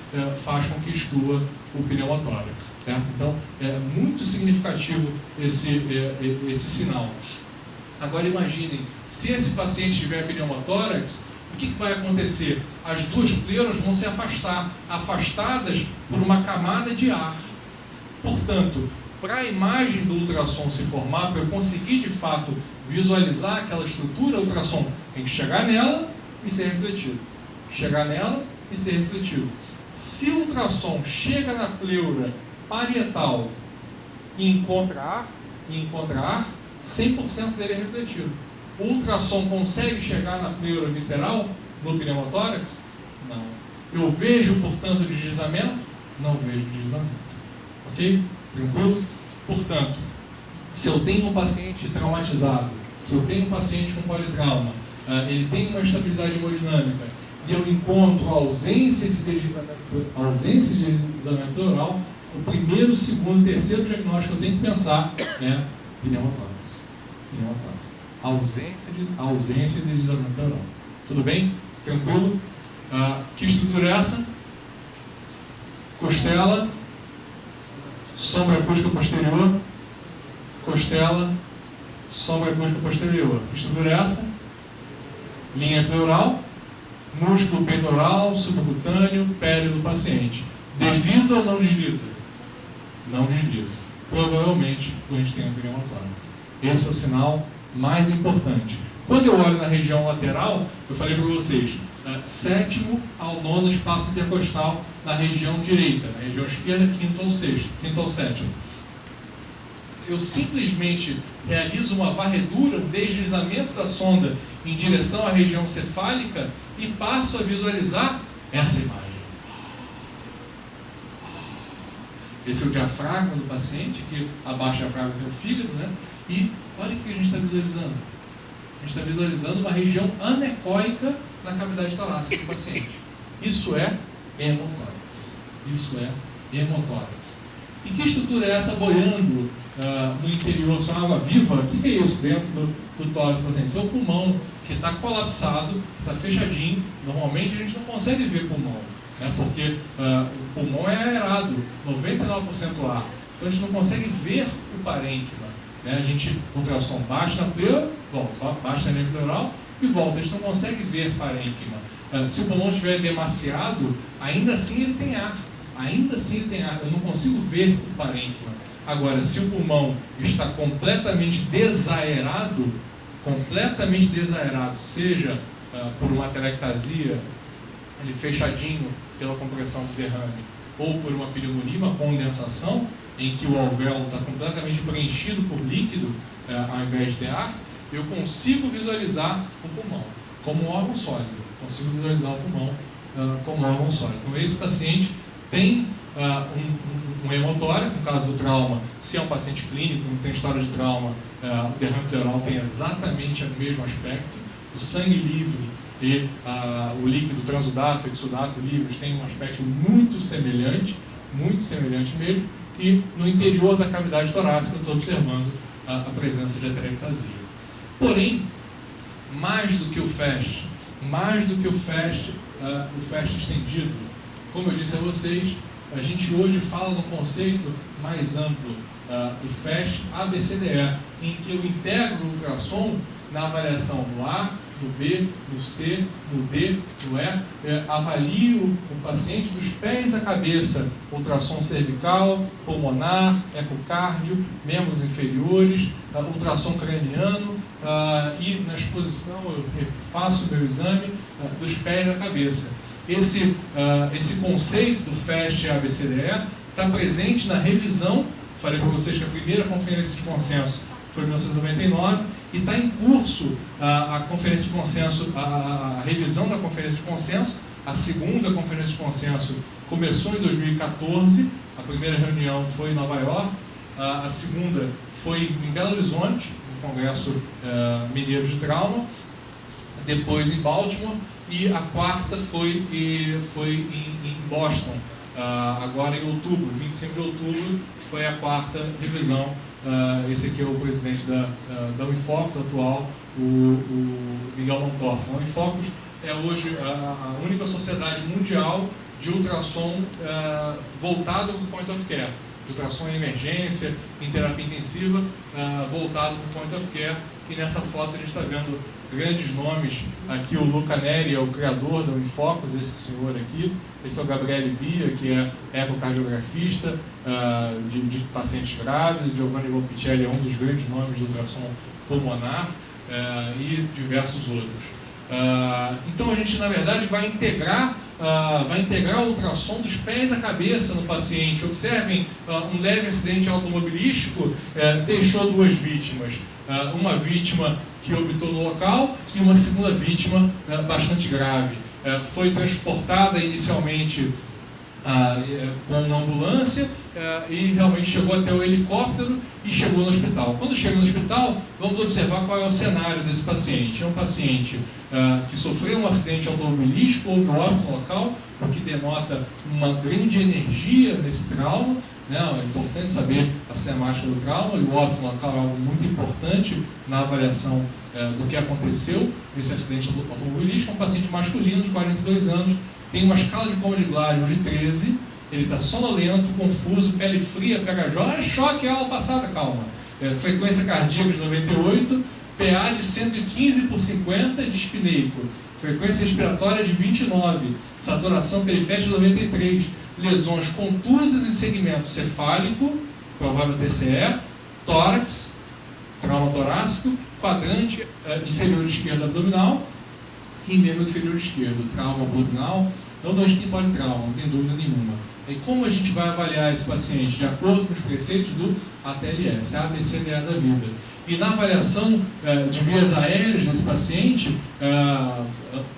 faz com que exclua o pneumotórax, certo? Então, é muito significativo esse sinal. Agora, imaginem, se esse paciente tiver pneumotórax, o que vai acontecer? As 2 pleuras vão se afastadas por uma camada de ar. Portanto, para a imagem do ultrassom se formar, para eu conseguir de fato visualizar aquela estrutura, o ultrassom tem que chegar nela e ser refletido. Se o ultrassom chega na pleura parietal e encontra ar, 100% dele é refletido. O ultrassom consegue chegar na pleura visceral, no pneumotórax? Não. Eu vejo, portanto, deslizamento? Não vejo deslizamento. Ok? Tranquilo? Portanto, se eu tenho um paciente traumatizado, se eu tenho um paciente com politrauma, ele tem uma estabilidade hemodinâmica, e eu encontro a ausência de deslizamento pleural, o primeiro, segundo e terceiro diagnóstico que eu tenho que pensar é pneumotórax. Ausência de deslizamento pleural. Tudo bem? Tranquilo? Que estrutura é essa? Costela, sombra acústica posterior, costela, sombra acústica posterior. Que estrutura é essa? Linha pleural, músculo peitoral, subcutâneo, pele do paciente. Desliza ou não desliza? Não desliza. Provavelmente a gente tem um pneumotórax. Esse é o sinal mais importante. Quando eu olho na região lateral, eu falei para vocês, sétimo ao nono espaço intercostal na região direita, na região esquerda, quinto ao sétimo. Eu simplesmente realizo uma varredura, um deslizamento da sonda em direção à região cefálica e passo a visualizar essa imagem. Esse é o diafragma do paciente, que abaixo do diafragma tem o fígado, né? E olha o que a gente está visualizando. A gente está visualizando uma região anecóica na cavidade torácica do paciente. Isso é hemotórax. E que estrutura é essa boiando no interior? Só água viva? O que é isso dentro do tórax do paciente? Esse é o pulmão que está colapsado, está fechadinho. Normalmente a gente não consegue ver pulmão, né? Porque o pulmão é aerado, 99% ar. Então a gente não consegue ver o parênquima. Né? A gente, ultrassom, baixa na pleura, volta, baixa na linha pleural e volta. A gente não consegue ver parênquima. Se o pulmão estiver demasiado, ainda assim ele tem ar. Eu não consigo ver o parênquima. Agora, se o pulmão está completamente desaerado, seja por uma atelectasia, ele fechadinho pela compressão do derrame, ou por uma pneumonia, uma condensação, em que o alvéolo está completamente preenchido por líquido, ao invés de ar, eu consigo visualizar o pulmão como um órgão sólido. Então, esse paciente tem um hemotórax, no caso do trauma, se é um paciente clínico, não tem história de trauma, o derrame pleural tem exatamente o mesmo aspecto. O sangue livre e o líquido transudato e exudato livres têm um aspecto muito semelhante mesmo. E no interior da cavidade torácica eu estou observando a presença de atelectasia. Porém, mais do que o FAST estendido, como eu disse a vocês, a gente hoje fala no conceito mais amplo do FAST ABCDE, em que eu integro o ultrassom na avaliação no A, no B, no C, no D, no E, avalio o paciente dos pés à cabeça, ultrassom cervical, pulmonar, ecocardio, membros inferiores, ultrassom craniano, e na exposição eu faço o meu exame dos pés à cabeça. Esse conceito do FAST ABCDE está presente na revisão. Falei para vocês que a primeira conferência de consenso foi em 1999 e está em curso a conferência de consenso, a revisão da conferência de consenso. A segunda conferência de consenso começou em 2014, a primeira reunião foi em Nova York, a segunda foi em Belo Horizonte, no Congresso Mineiro de Trauma, depois em Baltimore, e a quarta foi em Boston, agora em outubro, 25 de outubro, foi a quarta revisão. Esse aqui é o presidente da Unifocus atual, o Miguel Montorf. A Unifocus é hoje a única sociedade mundial de ultrassom voltado para o point of care, de ultrassom em emergência, em terapia intensiva, voltado para o point of care. E nessa foto a gente está vendo grandes nomes. Aqui o Luca Neri é o criador da Unifocus, esse senhor aqui. Esse é o Gabriele Via, que é ecocardiografista de pacientes graves. Giovanni Volpicelli é um dos grandes nomes do ultrassom pulmonar, e diversos outros. Então a gente, na verdade, vai integrar o ultrassom dos pés à cabeça no paciente. Observem, um leve acidente automobilístico deixou duas vítimas. Uma vítima que obitou no local e uma segunda vítima bastante grave. Foi transportada inicialmente com uma ambulância e realmente chegou até o helicóptero e chegou no hospital. Quando chega no hospital, vamos observar qual é o cenário desse paciente. É um paciente que sofreu um acidente automobilístico, houve óbito no local, o que denota uma grande energia nesse trauma, né? É importante saber a cinemática do trauma, e o óbito local é algo muito importante na avaliação do que aconteceu nesse acidente automobilístico. É um paciente masculino de 42 anos, tem uma escala de coma de Glasgow de 13, ele está sonolento, confuso, pele fria, pH, choque, aula passada, calma. Frequência cardíaca de 98, PA de 115/50, dispneico. Frequência respiratória de 29, saturação periférica de 93, lesões contusas em segmento cefálico, provável TCE, tórax, trauma torácico, quadrante inferior esquerdo abdominal e membro inferior esquerdo, trauma abdominal, não dois tipos de politrauma, não tem dúvida nenhuma. E como a gente vai avaliar esse paciente? De acordo com os preceitos do ATLS, ABCDE da vida. E na avaliação de vias aéreas desse paciente,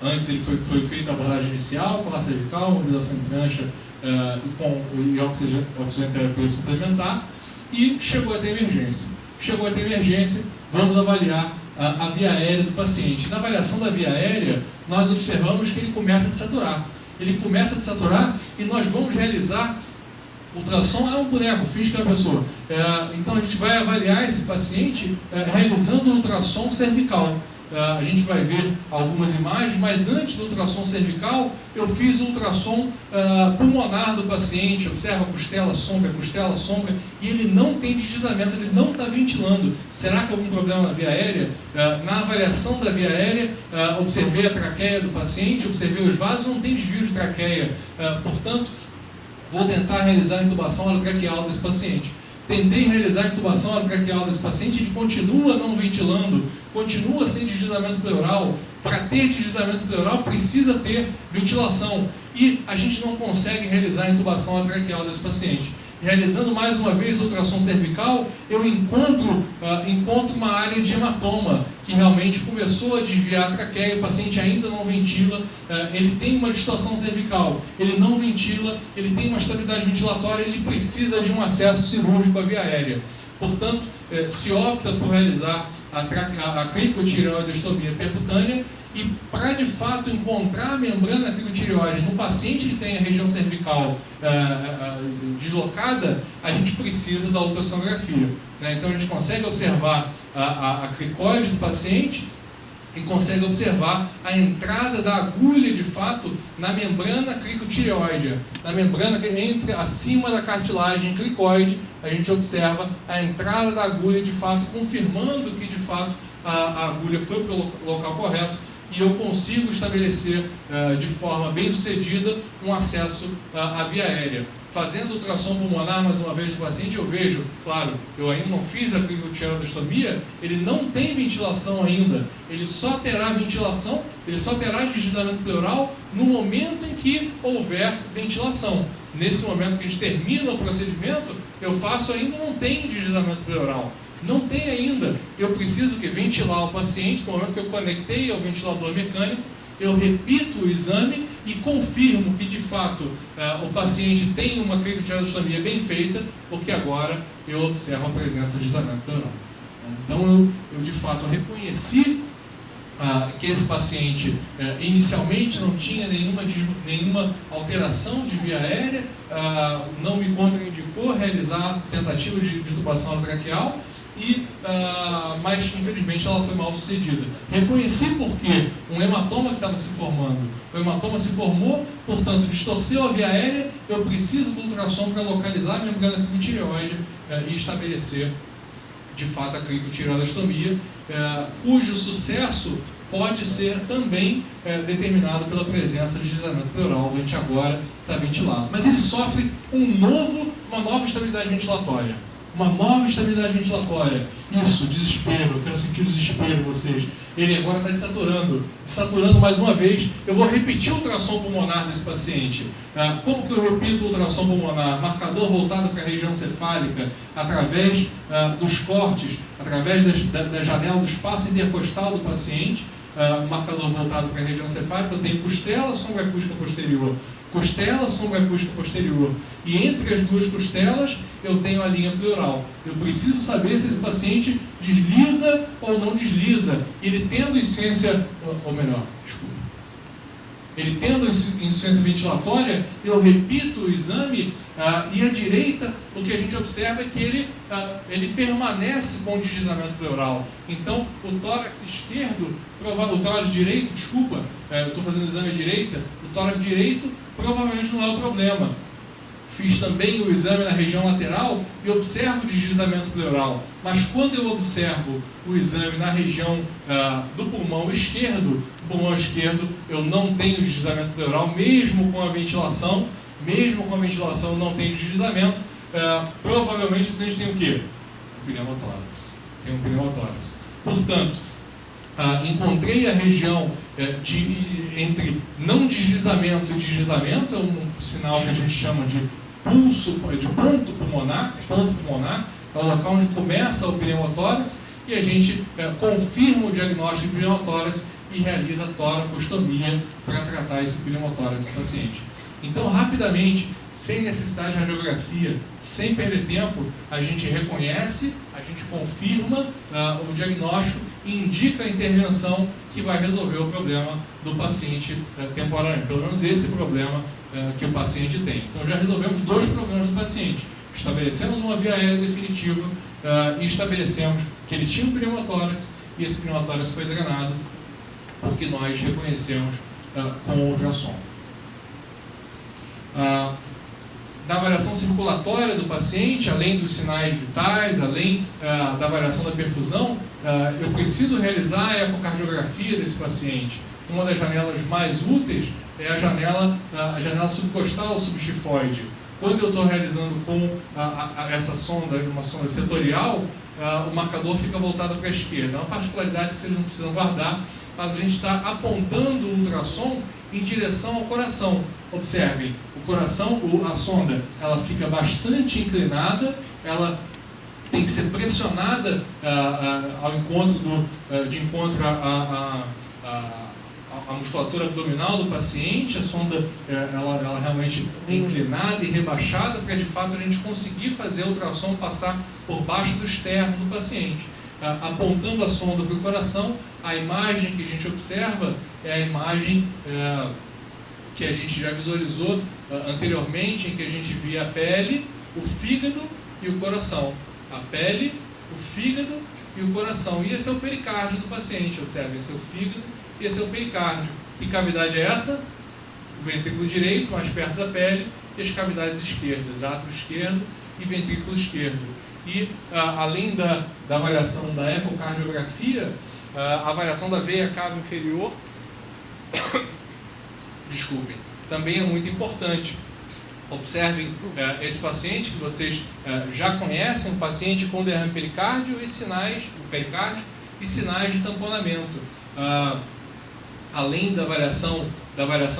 antes ele foi feita a abordagem inicial, com a cervical, mobilização em prancha e oxigenoterapia suplementar, e chegou até emergência. Chegou até emergência, vamos avaliar a via aérea do paciente. Na avaliação da via aérea, nós observamos que ele começa a desaturar. Ele começa a desaturar e nós vamos realizar ultrassom. É um boneco, finge que é uma pessoa. Então a gente vai avaliar esse paciente realizando um ultrassom cervical. A gente vai ver algumas imagens, mas antes do ultrassom cervical, eu fiz o ultrassom pulmonar do paciente. Observa costela, sombra, e ele não tem deslizamento, ele não está ventilando. Será que há algum problema na via aérea? Na avaliação da via aérea, observei a traqueia do paciente, observei os vasos, não tem desvio de traqueia. Portanto, vou tentar realizar a intubação orotraqueal desse paciente. Tentei realizar a intubação orotraqueal desse paciente, ele continua não ventilando, continua sem deslizamento pleural. Para ter deslizamento pleural, precisa ter ventilação. E a gente não consegue realizar a intubação orotraqueal desse paciente. Realizando mais uma vez o ultrassom cervical, eu encontro uma área de hematoma, que realmente começou a desviar a traqueia, o paciente ainda não ventila, ele tem uma distorção cervical, ele não ventila, ele tem uma estabilidade ventilatória, ele precisa de um acesso cirúrgico à via aérea. Portanto, se opta por realizar a cricotireoidostomia percutânea, e para de fato encontrar a membrana cricotireoide no paciente que tem a região cervical deslocada, a gente precisa da ultrassonografia, né? Então a gente consegue observar a cricoide do paciente e consegue observar a entrada da agulha de fato na membrana cricotireoide, na membrana que entra acima da cartilagem cricoide. A gente observa a entrada da agulha de fato, confirmando que de fato a agulha foi para o local correto, e eu consigo estabelecer de forma bem sucedida um acesso à via aérea. Fazendo ultrassom pulmonar mais uma vez do paciente, eu vejo, claro, eu ainda não fiz a cricotireoidostomia, ele não tem ventilação ainda, ele só terá ventilação, ele só terá deslizamento pleural no momento em que houver ventilação. Nesse momento que a gente termina o procedimento, eu faço ainda, não tem deslizamento pleural. Não tem ainda. Eu preciso ventilar o paciente. No momento que eu conectei ao ventilador mecânico, eu repito o exame e confirmo que de fato o paciente tem uma cricotireoidostomia bem feita, porque agora eu observo a presença de deslizamento pleural. Então eu de fato reconheci que esse paciente inicialmente não tinha nenhuma alteração de via aérea, não me contraindicou realizar tentativa de intubação orotraqueal, mas infelizmente ela foi mal sucedida. Reconheci porque um hematoma que estava se formando, o hematoma se formou, portanto distorceu a via aérea, eu preciso do ultrassom para localizar a membrana cricotireoide e estabelecer de fato a cricotireoidostomia, cujo sucesso pode ser também determinado pela presença de deslizamento pleural. O doente agora está ventilado, mas ele sofre uma nova estabilidade ventilatória. Uma nova estabilidade ventilatória. Isso, desespero, eu quero sentir o desespero em vocês. Ele agora está desaturando mais uma vez. Eu vou repetir o ultrassom pulmonar desse paciente. Como que eu repito o ultrassom pulmonar? Marcador voltado para a região cefálica, através dos cortes, através da janela do espaço intercostal do paciente. Marcador voltado para a região cefálica, eu tenho costela, sombra acústica posterior. Costela, sombra acústica posterior. E entre as duas costelas, eu tenho a linha pleural. Eu preciso saber se esse paciente desliza ou não desliza. Ele tendo insuficiência, ele tendo insuficiência ventilatória, eu repito o exame E à direita, o que a gente observa é que ele permanece com deslizamento pleural. Então, o tórax esquerdo, o tórax direito, desculpa, eu estou fazendo o exame à direita, o tórax direito provavelmente não é o problema. Fiz também o exame na região lateral e observo o deslizamento pleural. Mas quando eu observo o exame na região do pulmão esquerdo, eu não tenho deslizamento pleural, mesmo com a ventilação não tem deslizamento. Provavelmente a gente tem o quê? Um pneumotórax. Tem um pneumotórax. Portanto, encontrei a região entre não deslizamento e deslizamento, é um sinal que a gente chama de ponto pulmonar, é o local onde começa o pneumotórax, e a gente confirma o diagnóstico de pneumotórax e realiza a toracostomia para tratar esse pneumotórax do paciente. Então, rapidamente, sem necessidade de radiografia, sem perder tempo, a gente reconhece, a gente confirma o diagnóstico e indica a intervenção que vai resolver o problema do paciente temporariamente, pelo menos esse problema que o paciente tem. Então, já resolvemos 2 problemas do paciente. Estabelecemos uma via aérea definitiva e estabelecemos que ele tinha um pneumotórax e esse pneumotórax foi drenado porque nós reconhecemos com o ultrassom. Da avaliação circulatória do paciente, além dos sinais vitais, além da avaliação da perfusão, eu preciso realizar a ecocardiografia desse paciente. Uma das janelas mais úteis é a janela subcostal subchifoide. Quando eu estou realizando com essa sonda, uma sonda setorial, o marcador fica voltado para a esquerda. É uma particularidade que vocês não precisam guardar, mas a gente está apontando o ultrassom em direção ao coração. Observem, o coração, a sonda, ela fica bastante inclinada, ela tem que ser pressionada de encontro à musculatura abdominal do paciente. A sonda ela realmente é inclinada e rebaixada para de fato a gente conseguir fazer o ultrassom passar por baixo do externo do paciente. Apontando a sonda para o coração, a imagem que a gente observa é a imagem que a gente já visualizou anteriormente, em que a gente via a pele, o fígado e o coração. A pele, o fígado e o coração. E esse é o pericárdio do paciente, observe, esse é o fígado e esse é o pericárdio. Que cavidade é essa? O ventrículo direito, mais perto da pele, e as cavidades esquerdas, átrio esquerdo e ventrículo esquerdo. E além da avaliação da ecocardiografia, a avaliação da veia cava inferior, desculpem, também é muito importante. Observem esse paciente que vocês já conhecem, um paciente com derrame pericárdio e sinais de tamponamento. Além da avaliação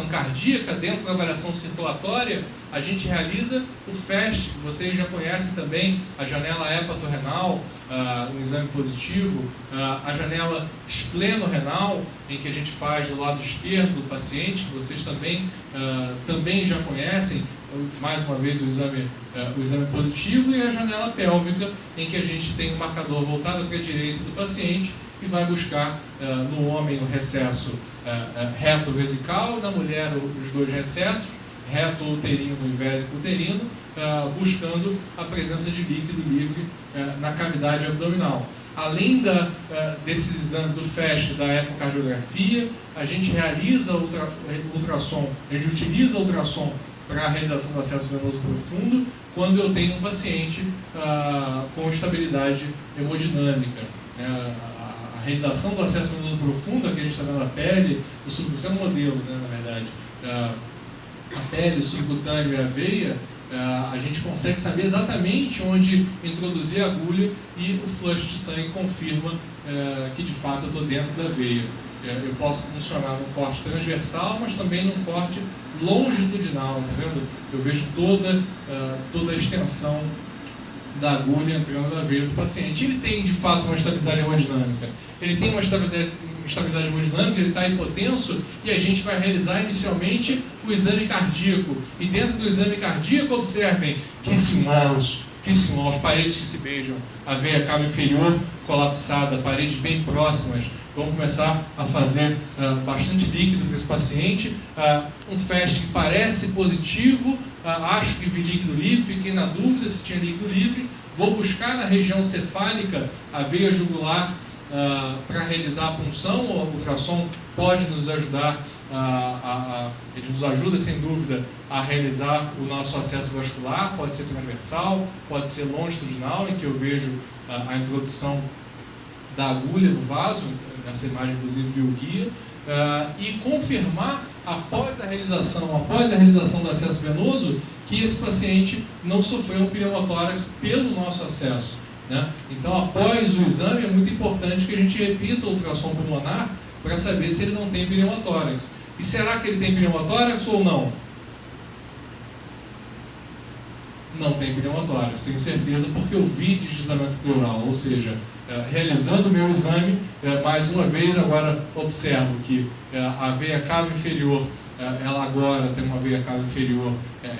cardíaca, dentro da avaliação circulatória, a gente realiza o FAST, que vocês já conhecem também, a janela hepatorrenal, um exame positivo, a janela espleno-renal, em que a gente faz do lado esquerdo do paciente, que vocês também já conhecem, mais uma vez o exame positivo, e a janela pélvica, em que a gente tem um marcador voltado para a direita do paciente e vai buscar no homem o recesso reto vesical, na mulher os 2 recessos, reto uterino e vésico uterino, buscando a presença de líquido livre na cavidade abdominal. Além desses exames do FAST, da ecocardiografia, a gente realiza ultrassom, a gente utiliza ultrassom para a realização do acesso venoso profundo quando eu tenho um paciente com estabilidade hemodinâmica. A realização do acesso venoso profundo, aqui a gente está vendo a pele, isso é um modelo, na verdade, a pele, o subcutâneo e a veia, a gente consegue saber exatamente onde introduzir a agulha e o flush de sangue confirma que de fato eu estou dentro da veia. Eu posso funcionar num corte transversal, mas também num corte longitudinal, tá vendo? Eu vejo toda a extensão da agulha entrando na veia do paciente. Ele tem de fato uma estabilidade hemodinâmica. Ele tem uma estabilidade hemodinâmica, ele está hipotenso, e a gente vai realizar inicialmente o exame cardíaco. E dentro do exame cardíaco, observem que sinais, paredes que se beijam, a veia cava inferior colapsada, paredes bem próximas. Vamos começar a fazer bastante líquido para esse paciente. Um FAST que parece positivo, acho que vi líquido livre, fiquei na dúvida se tinha líquido livre, vou buscar na região cefálica a veia jugular para realizar a punção. O ultrassom pode nos ajudar, ele nos ajuda sem dúvida a realizar o nosso acesso vascular, pode ser transversal, pode ser longitudinal, em que eu vejo a introdução da agulha no vaso, nessa imagem inclusive viu o guia, e confirmar após a realização do acesso venoso que esse paciente não sofreu um pneumotórax pelo nosso acesso, né? Então, após o exame, é muito importante que a gente repita o ultrassom pulmonar para saber se ele não tem pneumotórax. E será que ele tem pneumotórax ou não? Não tem pneumotórax, tenho certeza, porque eu vi deslizamento pleural, ou seja, realizando o meu exame, mais uma vez agora observo que a veia cava inferior, ela agora tem uma veia cava inferior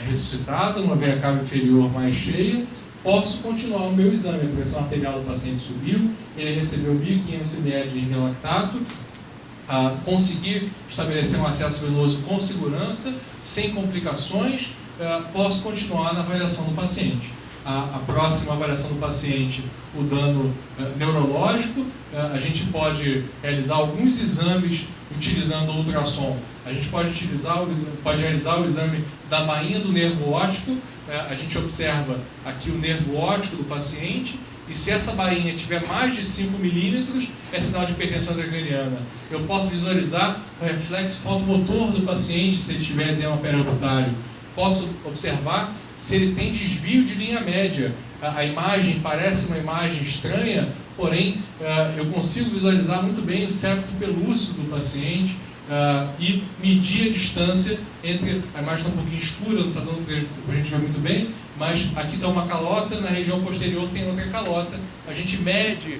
ressuscitada, uma veia cava inferior mais cheia. Posso continuar o meu exame, a pressão arterial do paciente subiu, ele recebeu 1.500 ml de ringue lactato, consegui estabelecer um acesso venoso com segurança, sem complicações, posso continuar na avaliação do paciente. A próxima avaliação do paciente, o dano neurológico, a gente pode realizar alguns exames utilizando o ultrassom. A gente pode realizar o exame da bainha do nervo óptico. A gente observa aqui o nervo óptico do paciente, e se essa bainha tiver mais de 5 milímetros, é sinal de hipertensão intracraniana. Eu posso visualizar o reflexo fotomotor do paciente, se ele tiver edema periorbitário. Posso observar se ele tem desvio de linha média. A imagem parece uma imagem estranha, porém eu consigo visualizar muito bem o septo pelúceo do paciente e medir a distância entre... A imagem está um pouquinho escura, não está dando para a gente ver muito bem, mas aqui está uma calota, na região posterior tem outra calota. A gente mede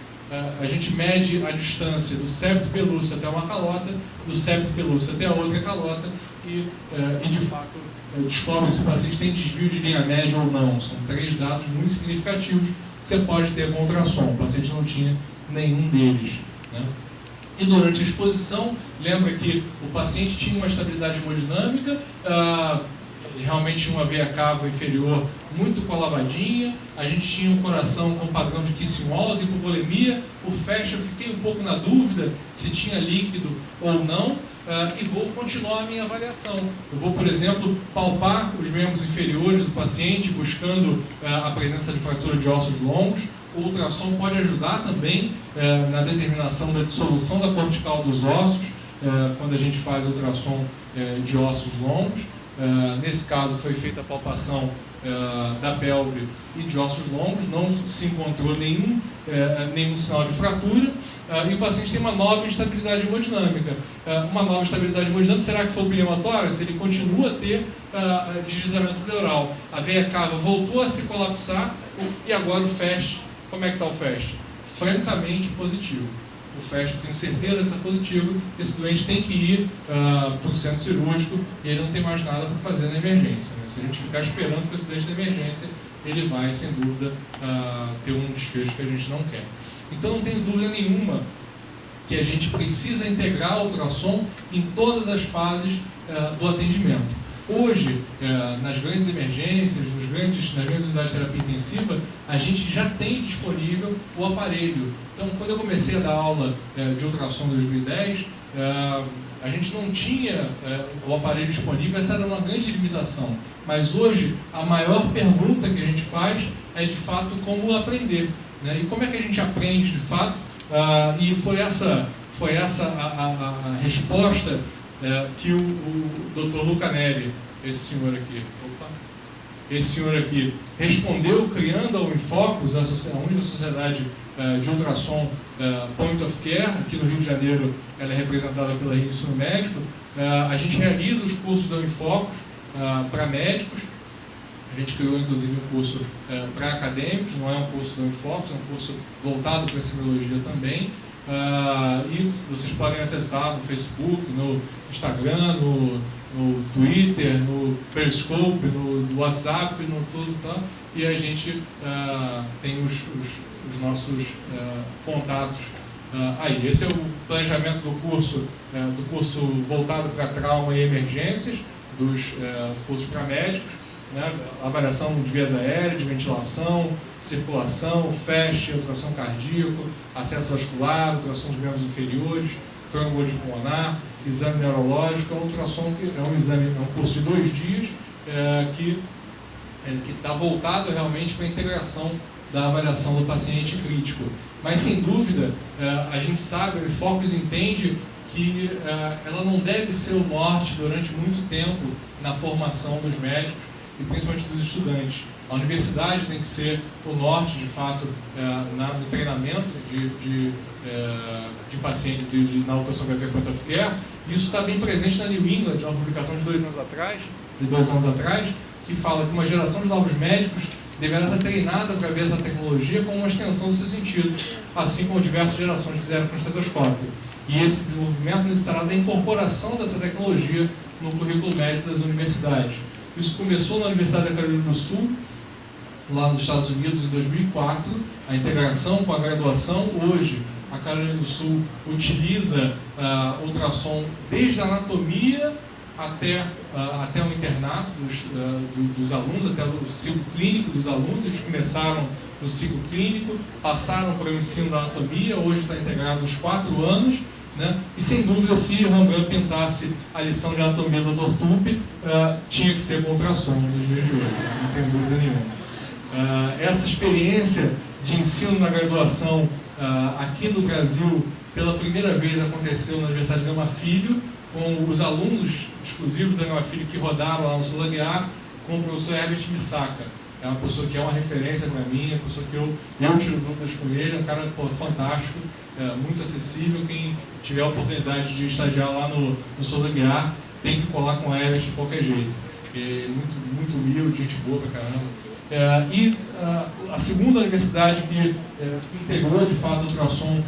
a distância do septo pelúceo até uma calota, do septo pelúceo até a outra calota, e de fato descobre se o paciente tem desvio de linha média ou não. São 3 dados muito significativos que você pode ter com ultrassom. O paciente não tinha nenhum deles, né? E durante a exposição, lembra que o paciente tinha uma estabilidade hemodinâmica, realmente tinha uma veia cava inferior muito colabadinha, a gente tinha um coração com padrão de Kiss-Walls e hipovolemia. O FAST eu fiquei um pouco na dúvida se tinha líquido ou não, e vou continuar a minha avaliação. Eu vou, por exemplo, palpar os membros inferiores do paciente, buscando a presença de fratura de ossos longos. O ultrassom pode ajudar também na determinação da dissolução da cortical dos ossos, quando a gente faz ultrassom de ossos longos. Nesse caso foi feita a palpação da pelve e de ossos longos, não se encontrou nenhum sinal de fratura, e o paciente tem uma nova instabilidade hemodinâmica. Uma nova instabilidade hemodinâmica, será que foi o pneumotórax? Ele continua a ter deslizamento pleural. A veia cava voltou a se colapsar, e agora o FAST, como é que está o FAST? Francamente positivo. O FAST, tenho certeza que está positivo. Esse doente tem que ir para o centro cirúrgico e ele não tem mais nada para fazer na emergência, né? Se a gente ficar esperando para esse doente na emergência, ele vai, sem dúvida, ter um desfecho que a gente não quer. Então, não tenho dúvida nenhuma que a gente precisa integrar o ultrassom em todas as fases do atendimento. Hoje, nas grandes emergências, nas grandes unidades de terapia intensiva, a gente já tem disponível o aparelho. Então, quando eu comecei a dar aula de ultrassom em 2010, a gente não tinha o aparelho disponível, essa era uma grande limitação. Mas hoje, a maior pergunta que a gente faz é, de fato, como aprender, né? E como é que a gente aprende, de fato? E foi essa a resposta que o Dr. Luca Neri, esse senhor aqui, respondeu criando a Unifocus, a única sociedade de ultrassom point of care. Aqui no Rio de Janeiro ela é representada pela Rio Ensino Médico. A gente realiza os cursos da Unifocus para médicos. A gente criou inclusive um curso para acadêmicos, não é um curso da Unifocus, é um curso voltado para a semiologia também. E vocês podem acessar no Facebook, no Instagram, no Twitter, no Periscope, no WhatsApp, no tudo, tá? E a gente tem os nossos contatos aí. Esse é o planejamento do curso voltado para trauma e emergências, dos cursos para médicos. né? Avaliação de vias aéreas, de ventilação, circulação, FAST, ultrassom cardíaco, acesso vascular, ultrassom dos membros inferiores, trombo pulmonar, exame neurológico. Ultrassom que é um exame, é um curso de 2 dias que está voltado realmente para a integração da avaliação do paciente crítico. Mas, sem dúvida, a gente sabe, o Focus entende que ela não deve ser o norte durante muito tempo na formação dos médicos e principalmente dos estudantes. A universidade tem que ser o norte, de fato, no treinamento de paciente na ultrassonografia point of care. Isso está bem presente na New England, uma publicação de 2 anos atrás, que fala que uma geração de novos médicos deverá ser treinada para ver essa tecnologia como uma extensão dos seus sentidos, assim como diversas gerações fizeram com o estetoscópio. E esse desenvolvimento necessitará da incorporação dessa tecnologia no currículo médico das universidades. Isso começou na Universidade da Carolina do Sul, lá nos Estados Unidos, em 2004, a integração com a graduação. Hoje, a Carolina do Sul utiliza ultrassom desde a anatomia até o internato dos alunos, até o ciclo clínico dos alunos. Eles começaram no ciclo clínico, passaram para o ensino da anatomia, hoje está integrado nos 4 anos, né? E sem dúvida, se Rembrandt pintasse a lição de anatomia do Dr. Tupi, tinha que ser com ultrassom nos dias de hoje, não tem dúvida nenhuma. Essa experiência de ensino na graduação aqui no Brasil, pela primeira vez aconteceu na Universidade de Gama Filho, com os alunos exclusivos da Gama Filho que rodaram lá no Souza Aguiar, com o professor Herbert Missaca. É uma pessoa que é uma referência para mim, é uma pessoa que eu tiro dúvidas com ele, é um cara fantástico, muito acessível. Quem tiver a oportunidade de estagiar lá no Souza Aguiar, tem que colar com o Herbert de qualquer jeito. Muito humilde, gente boa pra caramba. A segunda universidade que integrou de fato o ultrassom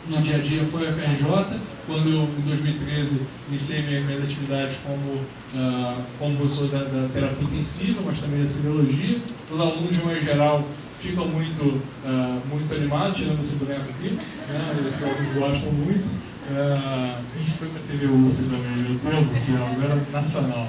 no dia a dia foi a FRJ, quando eu, em 2013, iniciei minhas atividades como professor da terapia intensiva, mas também da semiologia. Os alunos, de maneira geral, ficam muito animados, tirando esse boneco aqui, né? Os alunos gostam muito. E foi para a TV UF também, meu Deus do céu, agora nacional.